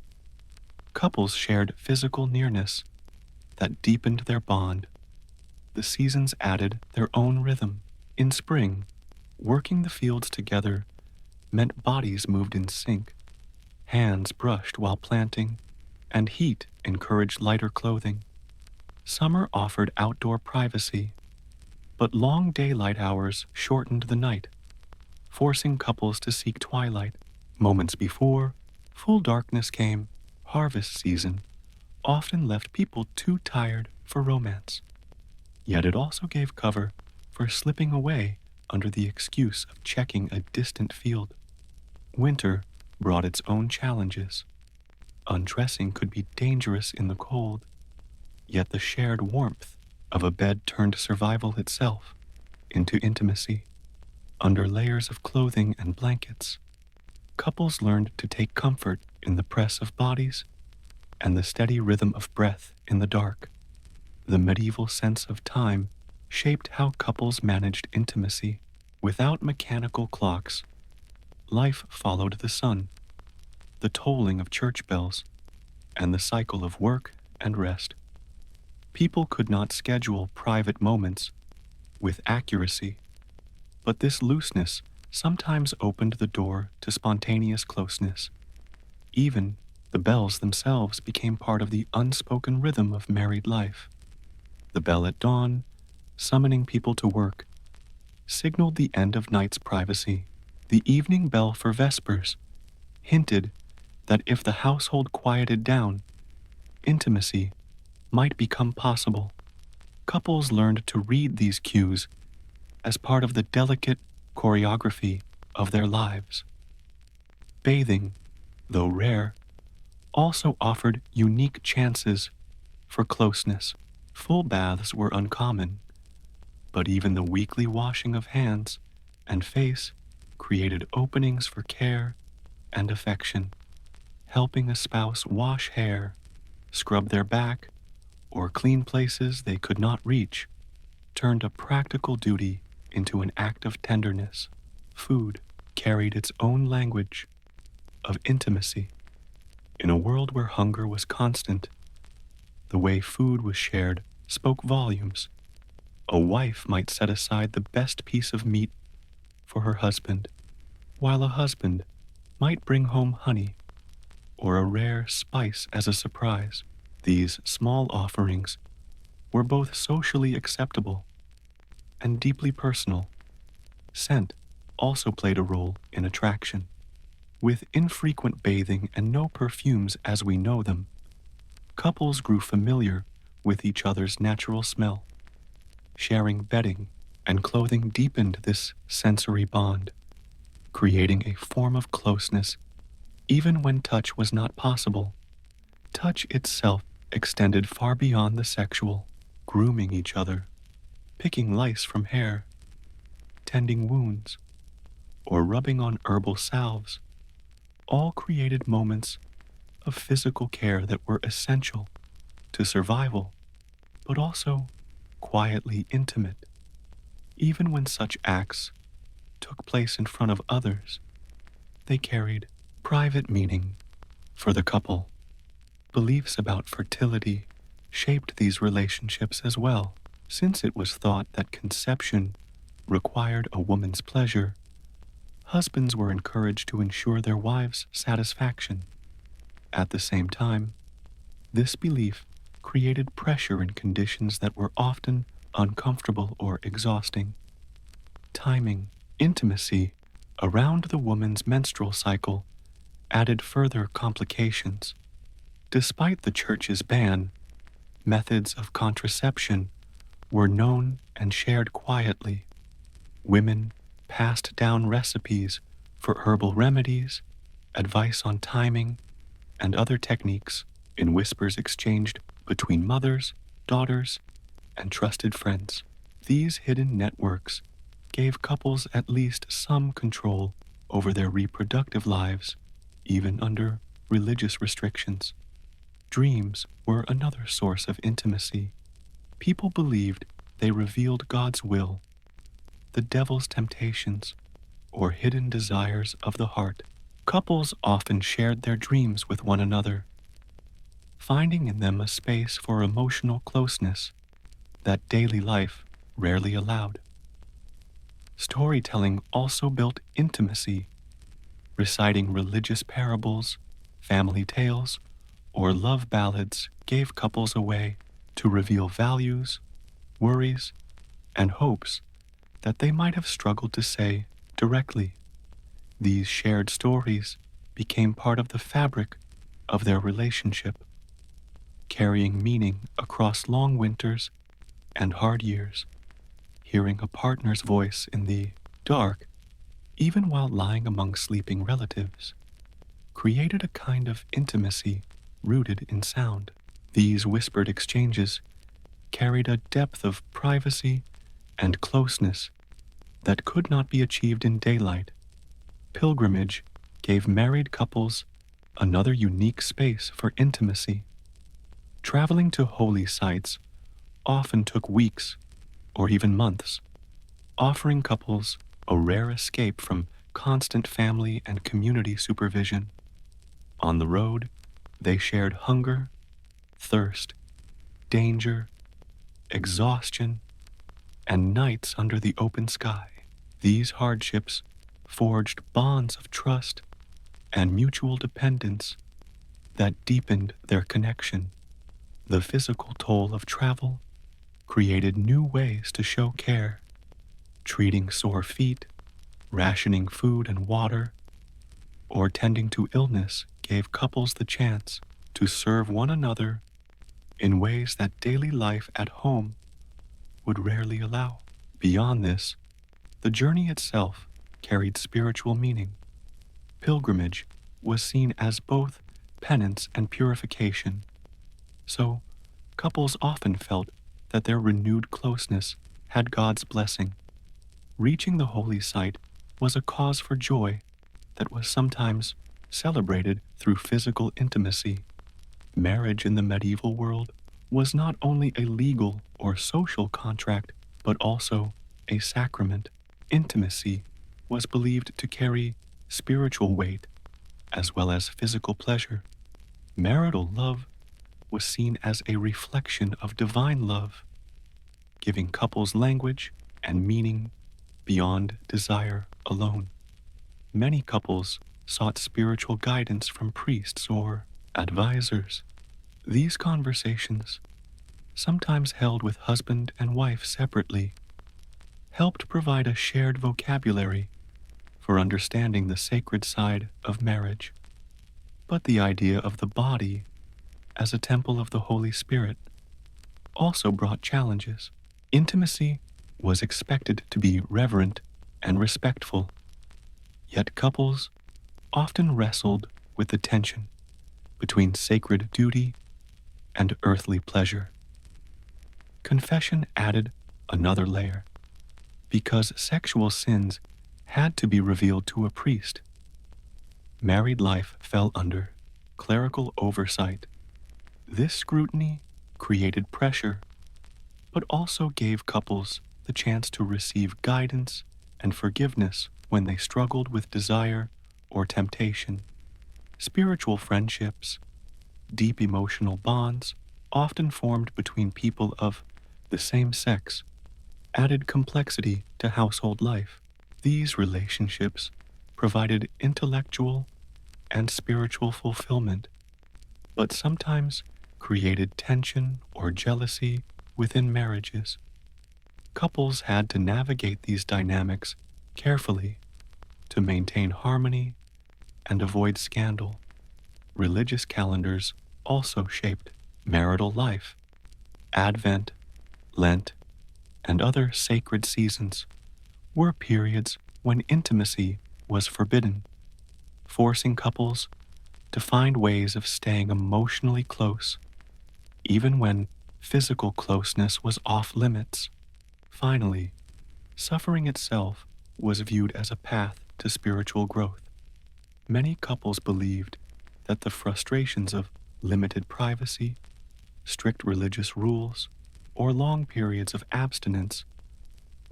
Couples shared physical nearness that deepened their bond. The seasons added their own rhythm. In spring, working the fields together meant bodies moved in sync, hands brushed while planting, and heat encouraged lighter clothing. Summer offered outdoor privacy, but long daylight hours shortened the night, forcing couples to seek twilight. Moments before full darkness came, harvest season often left people too tired for romance. Yet it also gave cover for slipping away under the excuse of checking a distant field. Winter brought its own challenges. Undressing could be dangerous in the cold, yet the shared warmth of a bed turned survival itself into intimacy. Under layers of clothing and blankets, couples learned to take comfort in the press of bodies and the steady rhythm of breath in the dark. The medieval sense of time shaped how couples managed intimacy. Without mechanical clocks, life followed the sun, the tolling of church bells, and the cycle of work and rest. People could not schedule private moments with accuracy, but this looseness sometimes opened the door to spontaneous closeness. Even the bells themselves became part of the unspoken rhythm of married life. The bell at dawn, summoning people to work, signaled the end of night's privacy. The evening bell for vespers hinted that if the household quieted down, intimacy might become possible. Couples learned to read these cues as part of the delicate choreography of their lives. Bathing, though rare, also offered unique chances for closeness. Full baths were uncommon, but even the weekly washing of hands and face created openings for care and affection. Helping a spouse wash hair, scrub their back, or clean places they could not reach turned a practical duty into an act of tenderness. Food carried its own language of intimacy. In a world where hunger was constant, the way food was shared spoke volumes. A wife might set aside the best piece of meat for her husband, while a husband might bring home honey or a rare spice as a surprise. These small offerings were both socially acceptable and deeply personal. Scent also played a role in attraction. With infrequent bathing and no perfumes as we know them, couples grew familiar with each other's natural smell. Sharing bedding and clothing deepened this sensory bond, creating a form of closeness even when touch was not possible. Touch itself extended far beyond the sexual, grooming each other, picking lice from hair, tending wounds, or rubbing on herbal salves, all created moments of physical care that were essential to survival, but also quietly intimate. Even when such acts took place in front of others, they carried private meaning for the couple. Beliefs about fertility shaped these relationships as well, since it was thought that conception required a woman's pleasure. Husbands were encouraged to ensure their wives' satisfaction. At the same time, this belief created pressure in conditions that were often uncomfortable or exhausting. Timing, intimacy around the woman's menstrual cycle added further complications. Despite the church's ban, methods of contraception were known and shared quietly. Women passed down recipes for herbal remedies, advice on timing, and other techniques in whispers exchanged between mothers, daughters, and trusted friends. These hidden networks gave couples at least some control over their reproductive lives, even under religious restrictions. Dreams were another source of intimacy. People believed they revealed God's will, the devil's temptations, or hidden desires of the heart. Couples often shared their dreams with one another, finding in them a space for emotional closeness that daily life rarely allowed. Storytelling also built intimacy. Reciting religious parables, family tales, or love ballads gave couples a way to reveal values, worries, and hopes that they might have struggled to say directly. These shared stories became part of the fabric of their relationship, carrying meaning across long winters and hard years. Hearing a partner's voice in the dark, even while lying among sleeping relatives, created a kind of intimacy rooted in sound. These whispered exchanges carried a depth of privacy and closeness that could not be achieved in daylight. Pilgrimage gave married couples another unique space for intimacy. Traveling to holy sites often took weeks or even months, offering couples a rare escape from constant family and community supervision. On the road, they shared hunger, thirst, danger, exhaustion, and nights under the open sky. These hardships forged bonds of trust and mutual dependence that deepened their connection. The physical toll of travel created new ways to show care, treating sore feet, rationing food and water, or tending to illness gave couples the chance to serve one another in ways that daily life at home would rarely allow. Beyond this, the journey itself carried spiritual meaning. Pilgrimage was seen as both penance and purification, so couples often felt that their renewed closeness had God's blessing. Reaching the holy site was a cause for joy that was sometimes celebrated through physical intimacy. Marriage in the medieval world was not only a legal or social contract, but also a sacrament. Intimacy was believed to carry spiritual weight as well as physical pleasure. Marital love was seen as a reflection of divine love, giving couples language and meaning beyond desire alone. Many couples sought spiritual guidance from priests or advisors. These conversations, sometimes held with husband and wife separately, helped provide a shared vocabulary for understanding the sacred side of marriage. But the idea of the body as a temple of the Holy Spirit also brought challenges. Intimacy was expected to be reverent and respectful, yet couples often wrestled with the tension between sacred duty and earthly pleasure. Confession added another layer, because sexual sins had to be revealed to a priest. Married life fell under clerical oversight. This scrutiny created pressure, but also gave couples the chance to receive guidance and forgiveness when they struggled with desire or temptation. Spiritual friendships, deep emotional bonds, often formed between people of the same sex, added complexity to household life. These relationships provided intellectual and spiritual fulfillment, but sometimes created tension or jealousy within marriages. Couples had to navigate these dynamics carefully to maintain harmony and avoid scandal. Religious calendars also shaped marital life. Advent, Lent, and other sacred seasons were periods when intimacy was forbidden, forcing couples to find ways of staying emotionally close, even when physical closeness was off limits. Finally, suffering itself was viewed as a path to spiritual growth. Many couples believed that the frustrations of limited privacy, strict religious rules, or long periods of abstinence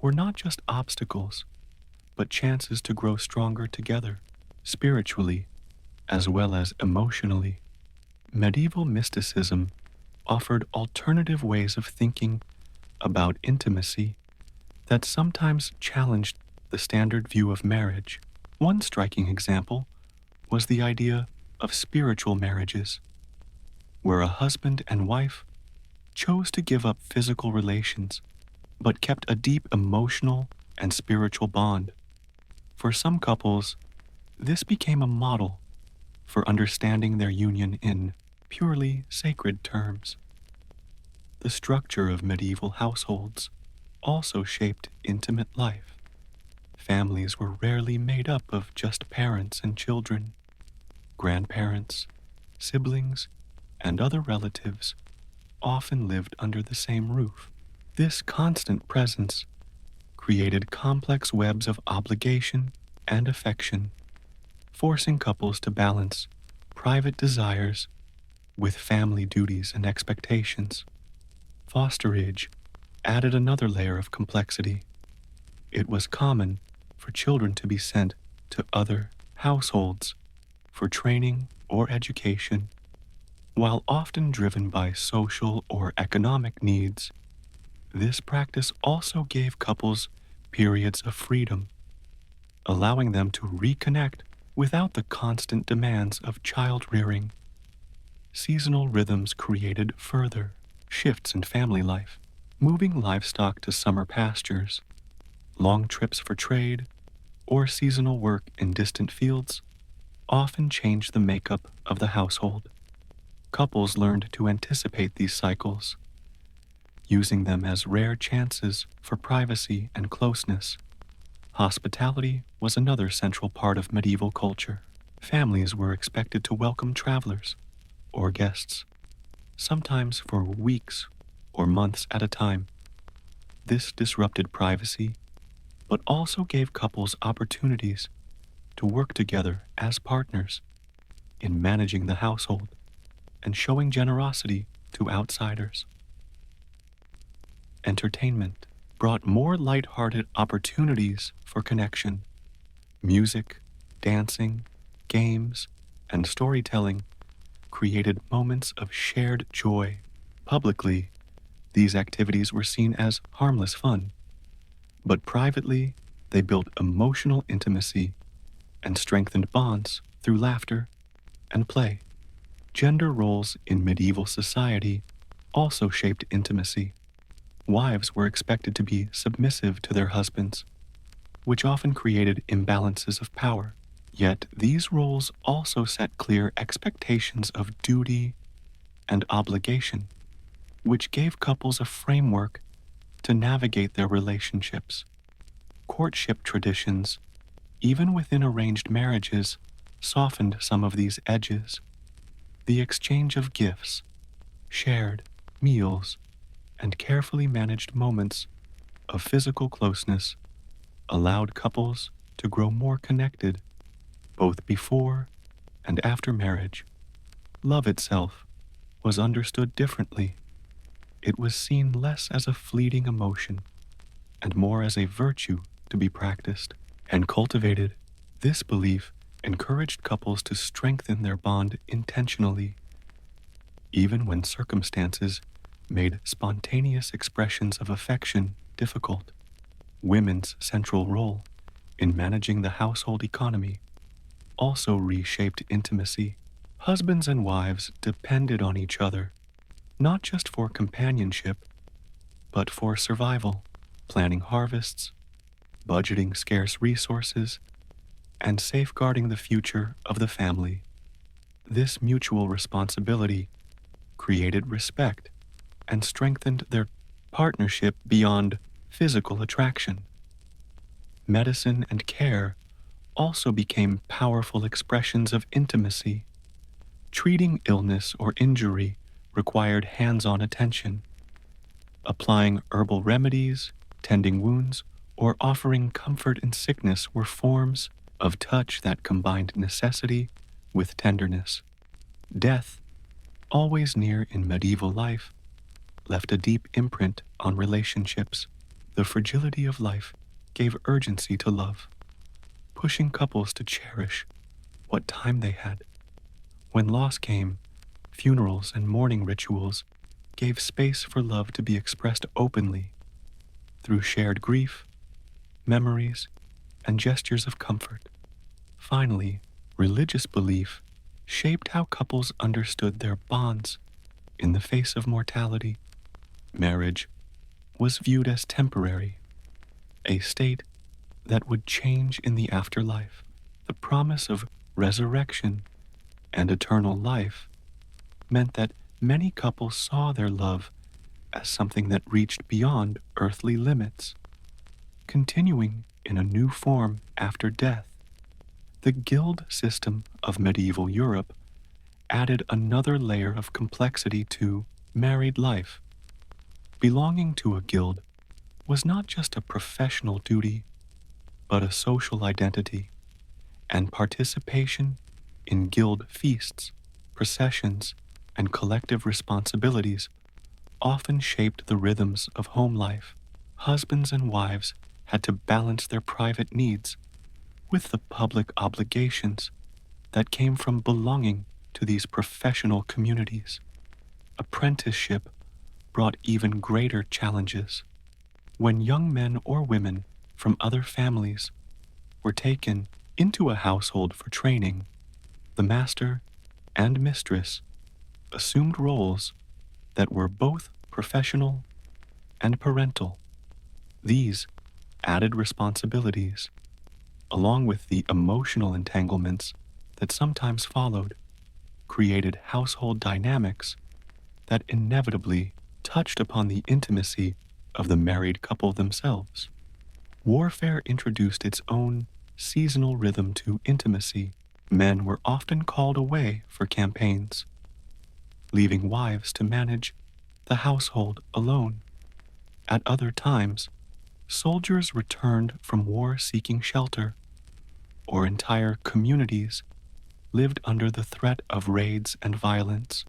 were not just obstacles, but chances to grow stronger together, spiritually as well as emotionally. Medieval mysticism offered alternative ways of thinking about intimacy that sometimes challenged the standard view of marriage. One striking example was the idea of spiritual marriages, where a husband and wife chose to give up physical relations but kept a deep emotional and spiritual bond. For some couples, this became a model for understanding their union in purely sacred terms. The structure of medieval households also shaped intimate life. Families were rarely made up of just parents and children. Grandparents, siblings, and other relatives often lived under the same roof. This constant presence created complex webs of obligation and affection, forcing couples to balance private desires with family duties and expectations. Fosterage added another layer of complexity. It was common for children to be sent to other households for training or education. While often driven by social or economic needs, this practice also gave couples periods of freedom, allowing them to reconnect without the constant demands of child rearing. Seasonal rhythms created further shifts in family life, moving livestock to summer pastures, long trips for trade, or seasonal work in distant fields often changed the makeup of the household. Couples learned to anticipate these cycles, using them as rare chances for privacy and closeness. Hospitality was another central part of medieval culture. Families were expected to welcome travelers or guests, sometimes for weeks or months at a time. This disrupted privacy, but also gave couples opportunities to work together as partners in managing the household and showing generosity to outsiders. Entertainment brought more light-hearted opportunities for connection. Music, dancing, games, and storytelling created moments of shared joy. Publicly, These activities were seen as harmless fun, but privately, they built emotional intimacy and strengthened bonds through laughter and play. Gender roles in medieval society also shaped intimacy. Wives were expected to be submissive to their husbands, which often created imbalances of power. Yet these roles also set clear expectations of duty and obligation, which gave couples a framework to navigate their relationships. Courtship traditions, even within arranged marriages, softened some of these edges. The exchange of gifts, shared meals, and carefully managed moments of physical closeness allowed couples to grow more connected both before and after marriage. Love itself was understood differently. It was seen less as a fleeting emotion and more as a virtue to be practiced and cultivated. This belief encouraged couples to strengthen their bond intentionally, even when circumstances made spontaneous expressions of affection difficult. Women's central role in managing the household economy also reshaped intimacy. Husbands and wives depended on each other, not just for companionship, but for survival, planning harvests, budgeting scarce resources, and safeguarding the future of the family. This mutual responsibility created respect and strengthened their partnership beyond physical attraction. Medicine and care also became powerful expressions of intimacy. Treating illness or injury required hands-on attention. Applying herbal remedies, tending wounds, or offering comfort in sickness were forms of touch that combined necessity with tenderness. Death, always near in medieval life, left a deep imprint on relationships. The fragility of life gave urgency to love, pushing couples to cherish what time they had. When loss came, funerals and mourning rituals gave space for love to be expressed openly through shared grief, memories, and gestures of comfort. Finally, religious belief shaped how couples understood their bonds in the face of mortality. Marriage was viewed as temporary, a state that would change in the afterlife. The promise of resurrection and eternal life meant that many couples saw their love as something that reached beyond earthly limits, continuing in a new form after death. The guild system of medieval Europe added another layer of complexity to married life. Belonging to a guild was not just a professional duty, but a social identity, and participation in guild feasts, processions, and collective responsibilities often shaped the rhythms of home life. Husbands and wives had to balance their private needs with the public obligations that came from belonging to these professional communities. Apprenticeship brought even greater challenges. When young men or women from other families were taken into a household for training, the master and mistress assumed roles that were both professional and parental. These added responsibilities, along with the emotional entanglements that sometimes followed, created household dynamics that inevitably touched upon the intimacy of the married couple themselves. Warfare introduced its own seasonal rhythm to intimacy. Men were often called away for campaigns, leaving wives to manage the household alone. At other times, soldiers returned from war seeking shelter, or entire communities lived under the threat of raids and violence.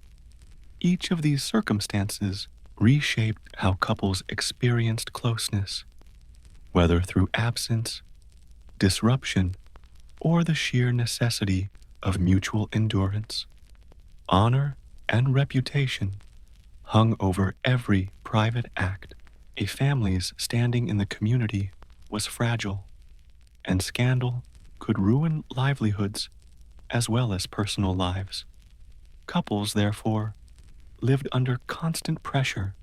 Each of these circumstances reshaped how couples experienced closeness, whether through absence, disruption, or the sheer necessity of mutual endurance. Honor and reputation hung over every private act. A family's standing in the community was fragile, and scandal could ruin livelihoods as well as personal lives. Couples, therefore, lived under constant pressure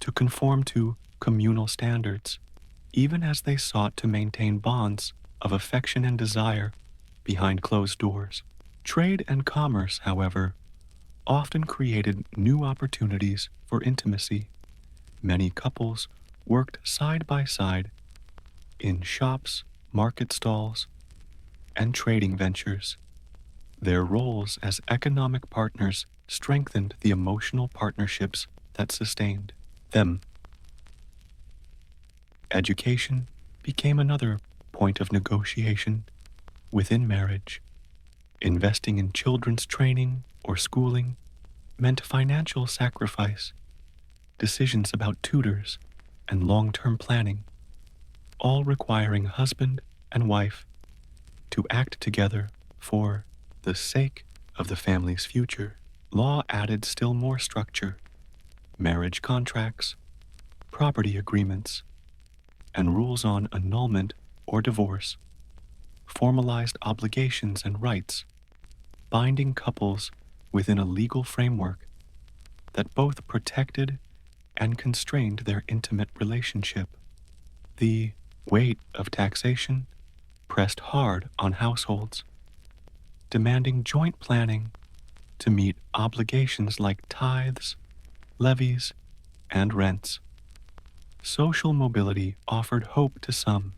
to conform to communal standards, even as they sought to maintain bonds of affection and desire behind closed doors. Trade and commerce, however, often created new opportunities for intimacy. Many couples worked side by side in shops, market stalls, and trading ventures. Their roles as economic partners strengthened the emotional partnerships that sustained them. Education became another point of negotiation within marriage. Investing in children's training or schooling meant financial sacrifice, decisions about tutors, and long-term planning, all requiring husband and wife to act together for the sake of the family's future. Law added still more structure. Marriage contracts, property agreements, and rules on annulment or divorce formalized obligations and rights, binding couples within a legal framework that both protected and constrained their intimate relationship. The weight of taxation pressed hard on households, demanding joint planning to meet obligations like tithes, levies, and rents. Social mobility offered hope to some,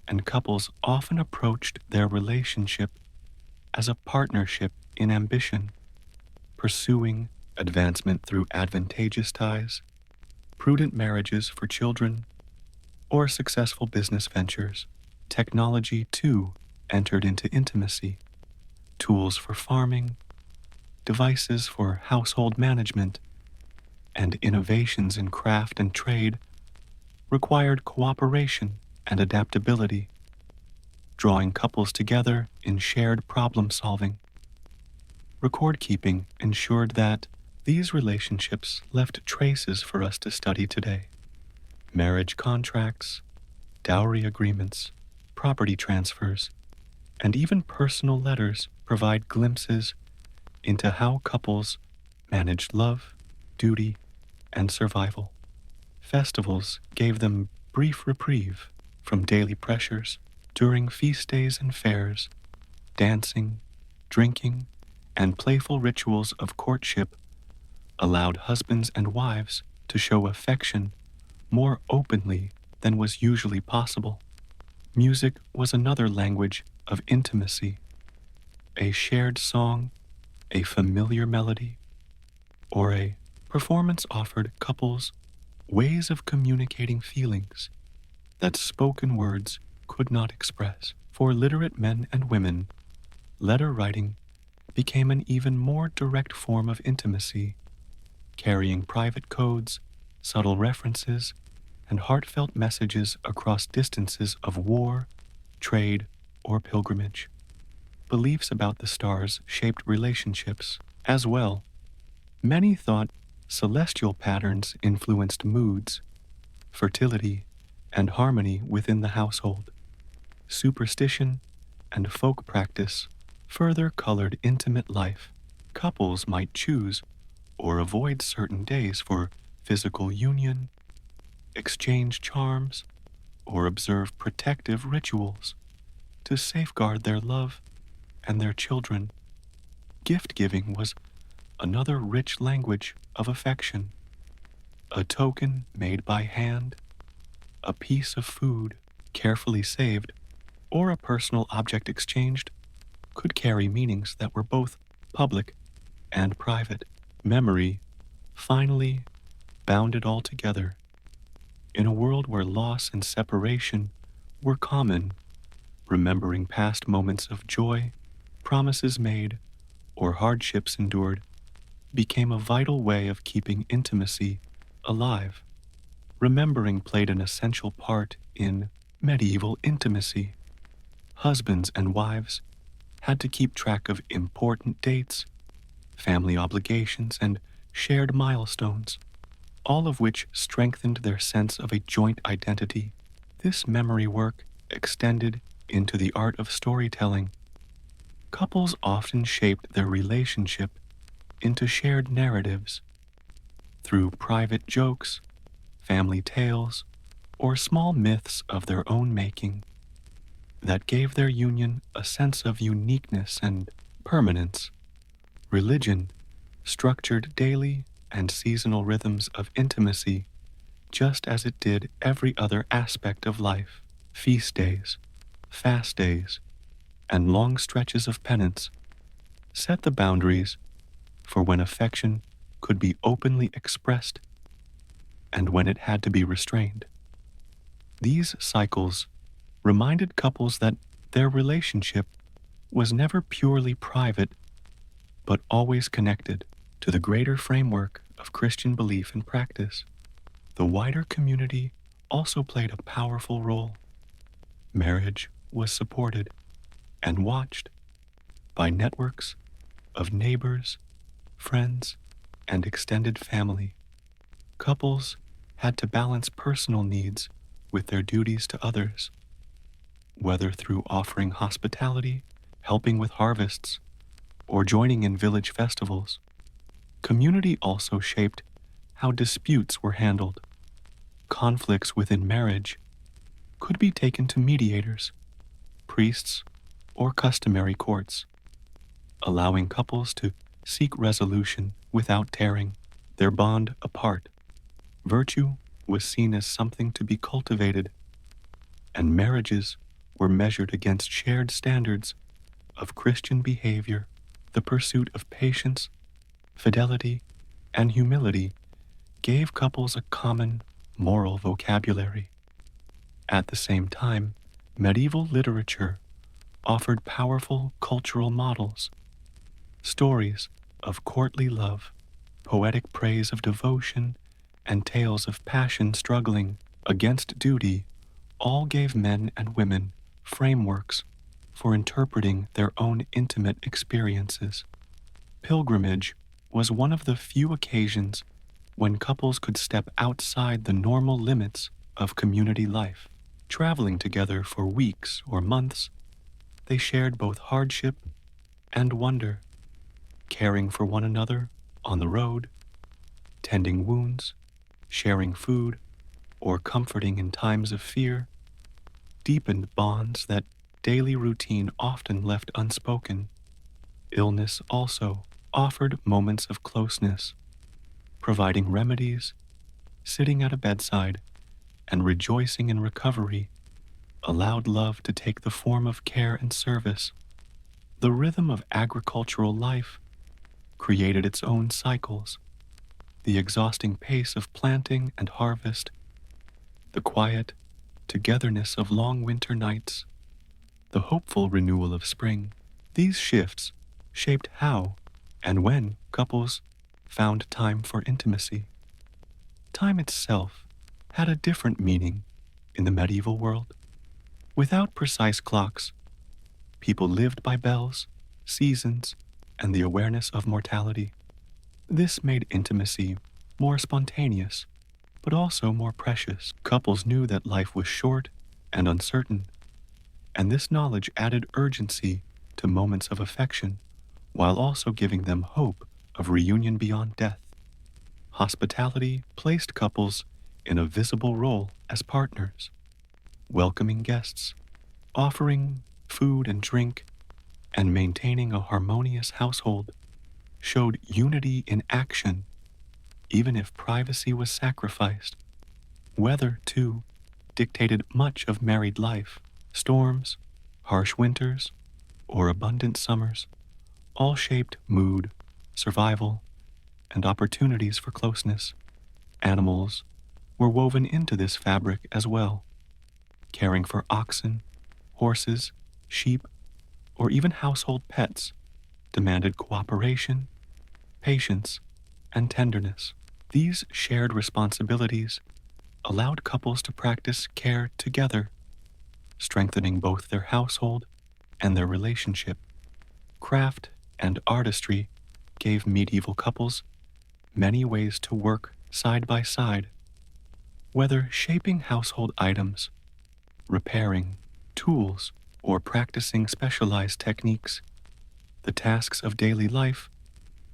and couples often approached their relationship as a partnership in ambition, pursuing advancement through advantageous ties, prudent marriages for children, or successful business ventures. Technology, too, entered into intimacy. Tools for farming, devices for household management, and innovations in craft and trade required cooperation and adaptability, drawing couples together in shared problem-solving. Record-keeping ensured that these relationships left traces for us to study today. Marriage contracts, dowry agreements, property transfers, and even personal letters provide glimpses into how couples managed love, duty, and survival. Festivals gave them brief reprieve from daily pressures. During feast days and fairs, dancing, drinking, and playful rituals of courtship allowed husbands and wives to show affection more openly than was usually possible. Music was another language of intimacy. A shared song, a familiar melody, or a performance offered couples ways of communicating feelings that spoken words could not express. For literate men and women, letter writing became an even more direct form of intimacy, carrying private codes, subtle references, and heartfelt messages across distances of war, trade, or pilgrimage. Beliefs about the stars shaped relationships as well. Many thought celestial patterns influenced moods, fertility, and harmony within the household. Superstition and folk practice further colored intimate life. Couples might choose or avoid certain days for physical union, exchange charms, or observe protective rituals to safeguard their love and their children. Gift-giving was another rich language of affection. A token made by hand, a piece of food carefully saved, or a personal object exchanged could carry meanings that were both public and private. Memory finally bound it all together. In a world where loss and separation were common, remembering past moments of joy, promises made, or hardships endured became a vital way of keeping intimacy alive. Remembering played an essential part in medieval intimacy. Husbands and wives had to keep track of important dates, family obligations, and shared milestones, all of which strengthened their sense of a joint identity. This memory work extended into the art of storytelling. Couples often shaped their relationship into shared narratives through private jokes, family tales, or small myths of their own making that gave their union a sense of uniqueness and permanence. Religion structured daily and seasonal rhythms of intimacy just as it did every other aspect of life. Feast days, fast days, and long stretches of penance set the boundaries for when affection could be openly expressed and when it had to be restrained. These cycles reminded couples that their relationship was never purely private, but always connected to the greater framework of Christian belief and practice. The wider community also played a powerful role. Marriage was supported and watched by networks of neighbors, friends, and extended family. Couples had to balance personal needs with their duties to others, whether through offering hospitality, helping with harvests, or joining in village festivals. Community also shaped how disputes were handled. Conflicts within marriage could be taken to mediators, priests, or customary courts, allowing couples to seek resolution without tearing their bond apart. Virtue was seen as something to be cultivated, and marriages were measured against shared standards of Christian behavior. The pursuit of patience, fidelity, and humility gave couples a common moral vocabulary. At the same time, medieval literature offered powerful cultural models. Stories of courtly love, poetic praise of devotion, and tales of passion struggling against duty all gave men and women frameworks for interpreting their own intimate experiences. Pilgrimage was one of the few occasions when couples could step outside the normal limits of community life. Traveling together for weeks or months, they shared both hardship and wonder, caring for one another on the road, tending wounds, sharing food, or comforting in times of fear, deepened bonds that daily routine often left unspoken. Illness also offered moments of closeness, providing remedies, sitting at a bedside, and rejoicing in recovery allowed love to take the form of care and service. The rhythm of agricultural life created its own cycles, the exhausting pace of planting and harvest, the quiet togetherness of long winter nights, the hopeful renewal of spring. These shifts shaped how and when couples found time for intimacy. Time itself had a different meaning in the medieval world. Without precise clocks, people lived by bells, seasons, and the awareness of mortality. This made intimacy more spontaneous, but also more precious. Couples knew that life was short and uncertain, and this knowledge added urgency to moments of affection, while also giving them hope of reunion beyond death. Hospitality placed couples in a visible role as partners, welcoming guests, offering food and drink, and maintaining a harmonious household showed unity in action, even if privacy was sacrificed. Weather, too, dictated much of married life. Storms, harsh winters, or abundant summers all shaped mood, survival, and opportunities for closeness. Animals were woven into this fabric as well. Caring for oxen, horses, sheep, or even household pets demanded cooperation, patience, and tenderness. These shared responsibilities allowed couples to practice care together, strengthening both their household and their relationship. Craft and artistry gave medieval couples many ways to work side by side, whether shaping household items, repairing tools, or practicing specialized techniques. The tasks of daily life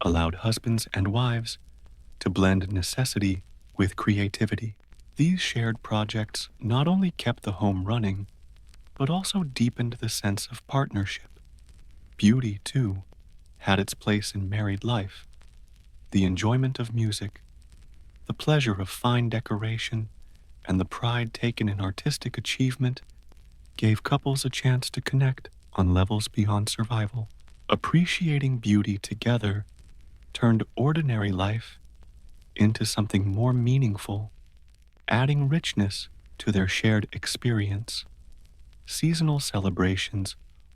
allowed husbands and wives to blend necessity with creativity. These shared projects not only kept the home running, but also deepened the sense of partnership. Beauty, too, had its place in married life. The enjoyment of music, the pleasure of fine decoration, and the pride taken in artistic achievement gave couples a chance to connect on levels beyond survival. Appreciating beauty together turned ordinary life into something more meaningful, adding richness to their shared experience. Seasonal celebrations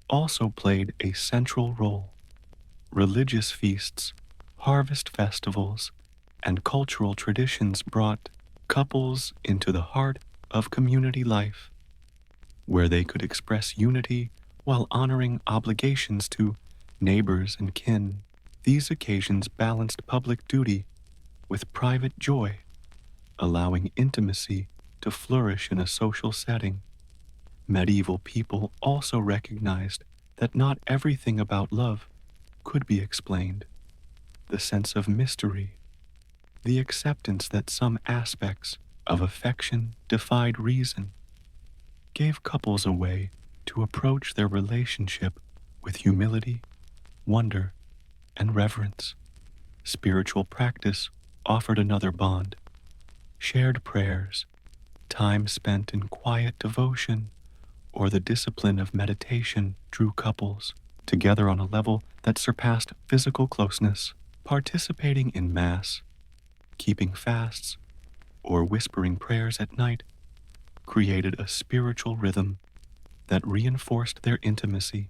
also played a central role. Religious feasts, harvest festivals, and cultural traditions brought couples into the heart of community life, where they could express unity while honoring obligations to neighbors and kin. These occasions balanced public duty with private joy, allowing intimacy to flourish in a social setting. Medieval people also recognized that not everything about love could be explained. The sense of mystery, the acceptance that some aspects of affection defied reason, gave couples a way to approach their relationship with humility, wonder, and reverence. Spiritual practice offered another bond. Shared prayers, time spent in quiet devotion, or the discipline of meditation drew couples together on a level that surpassed physical closeness. Participating in Mass, keeping fasts, or whispering prayers at night created a spiritual rhythm that reinforced their intimacy.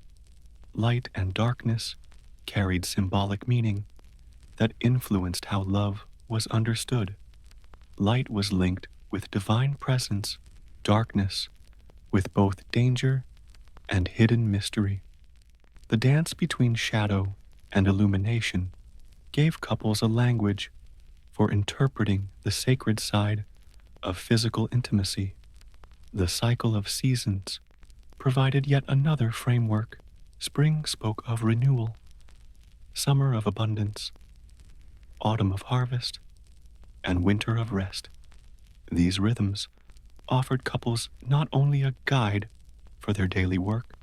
Light and darkness carried symbolic meaning that influenced how love was understood. Light was linked with divine presence, darkness with both danger and hidden mystery. The dance between shadow and illumination gave couples a language for interpreting the sacred side of physical intimacy. The cycle of seasons provided yet another framework. Spring spoke of renewal, summer of abundance, autumn of harvest, and winter of rest. These rhythms offered couples not only a guide for their daily work,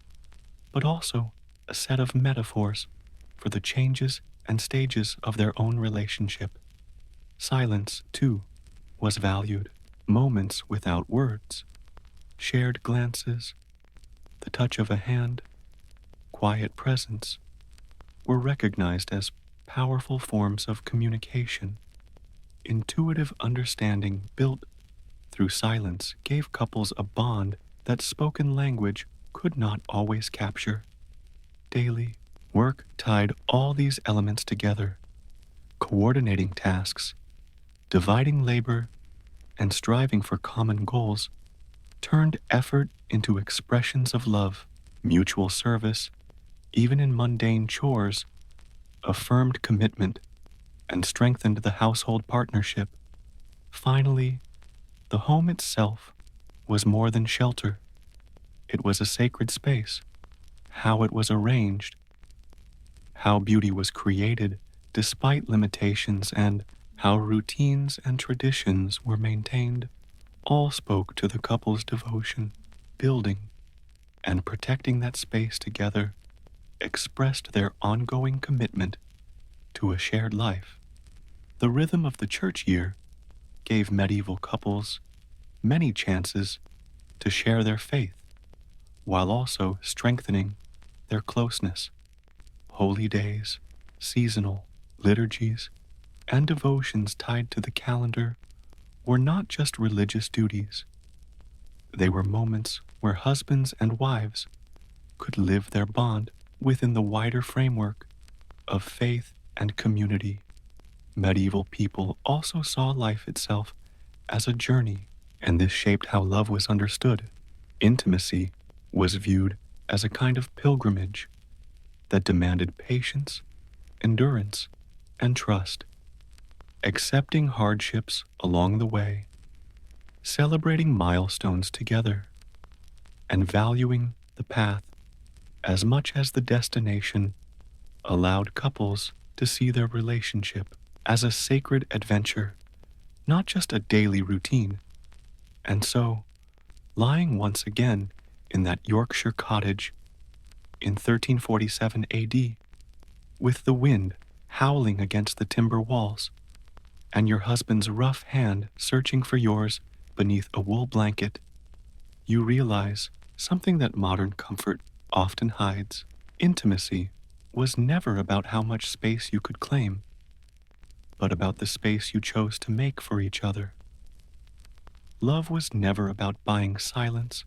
but also a set of metaphors for the changes and stages of their own relationship. Silence, too, was valued. Moments without words, shared glances, the touch of a hand, quiet presence, were recognized as powerful forms of communication. Intuitive understanding built through silence gave couples a bond that spoken language could not always capture. Daily work tied all these elements together, coordinating tasks, dividing labor, and striving for common goals turned effort into expressions of love. Mutual service, even in mundane chores, affirmed commitment and strengthened the household partnership. Finally, the home itself was more than shelter. It was a sacred space. How it was arranged, how beauty was created despite limitations, and how routines and traditions were maintained, all spoke to the couple's devotion. Building and protecting that space together expressed their ongoing commitment to a shared life. The rhythm of the church year gave medieval couples many chances to share their faith, while also strengthening their closeness. Holy days, seasonal liturgies, and devotions tied to the calendar were not just religious duties. They were moments where husbands and wives could live their bond within the wider framework of faith and community. Medieval people also saw life itself as a journey, and this shaped how love was understood. Intimacy was viewed as a kind of pilgrimage that demanded patience, endurance, and trust. accepting hardships along the way, celebrating milestones together, and valuing the path as much as the destination allowed couples to see their relationship as a sacred adventure, not just a daily routine. And so, lying once again in that Yorkshire cottage in 1347 AD, with the wind howling against the timber walls, and your husband's rough hand searching for yours beneath a wool blanket, you realize something that modern comfort often hides. Intimacy was never about how much space you could claim, but about the space you chose to make for each other. Love was never about buying silence,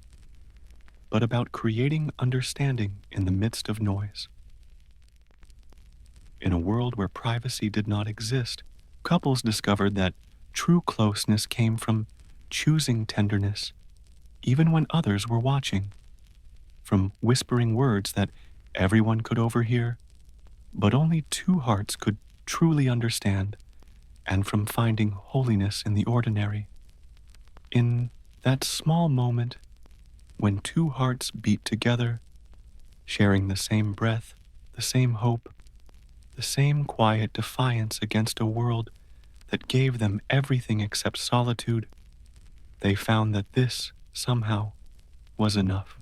but about creating understanding in the midst of noise. In a world where privacy did not exist, couples discovered that true closeness came from choosing tenderness, even when others were watching, from whispering words that everyone could overhear, but only two hearts could truly understand, and from finding holiness in the ordinary. In that small moment when two hearts beat together, sharing the same breath, the same hope, the same quiet defiance against a world that gave them everything except solitude, they found that this, somehow, was enough.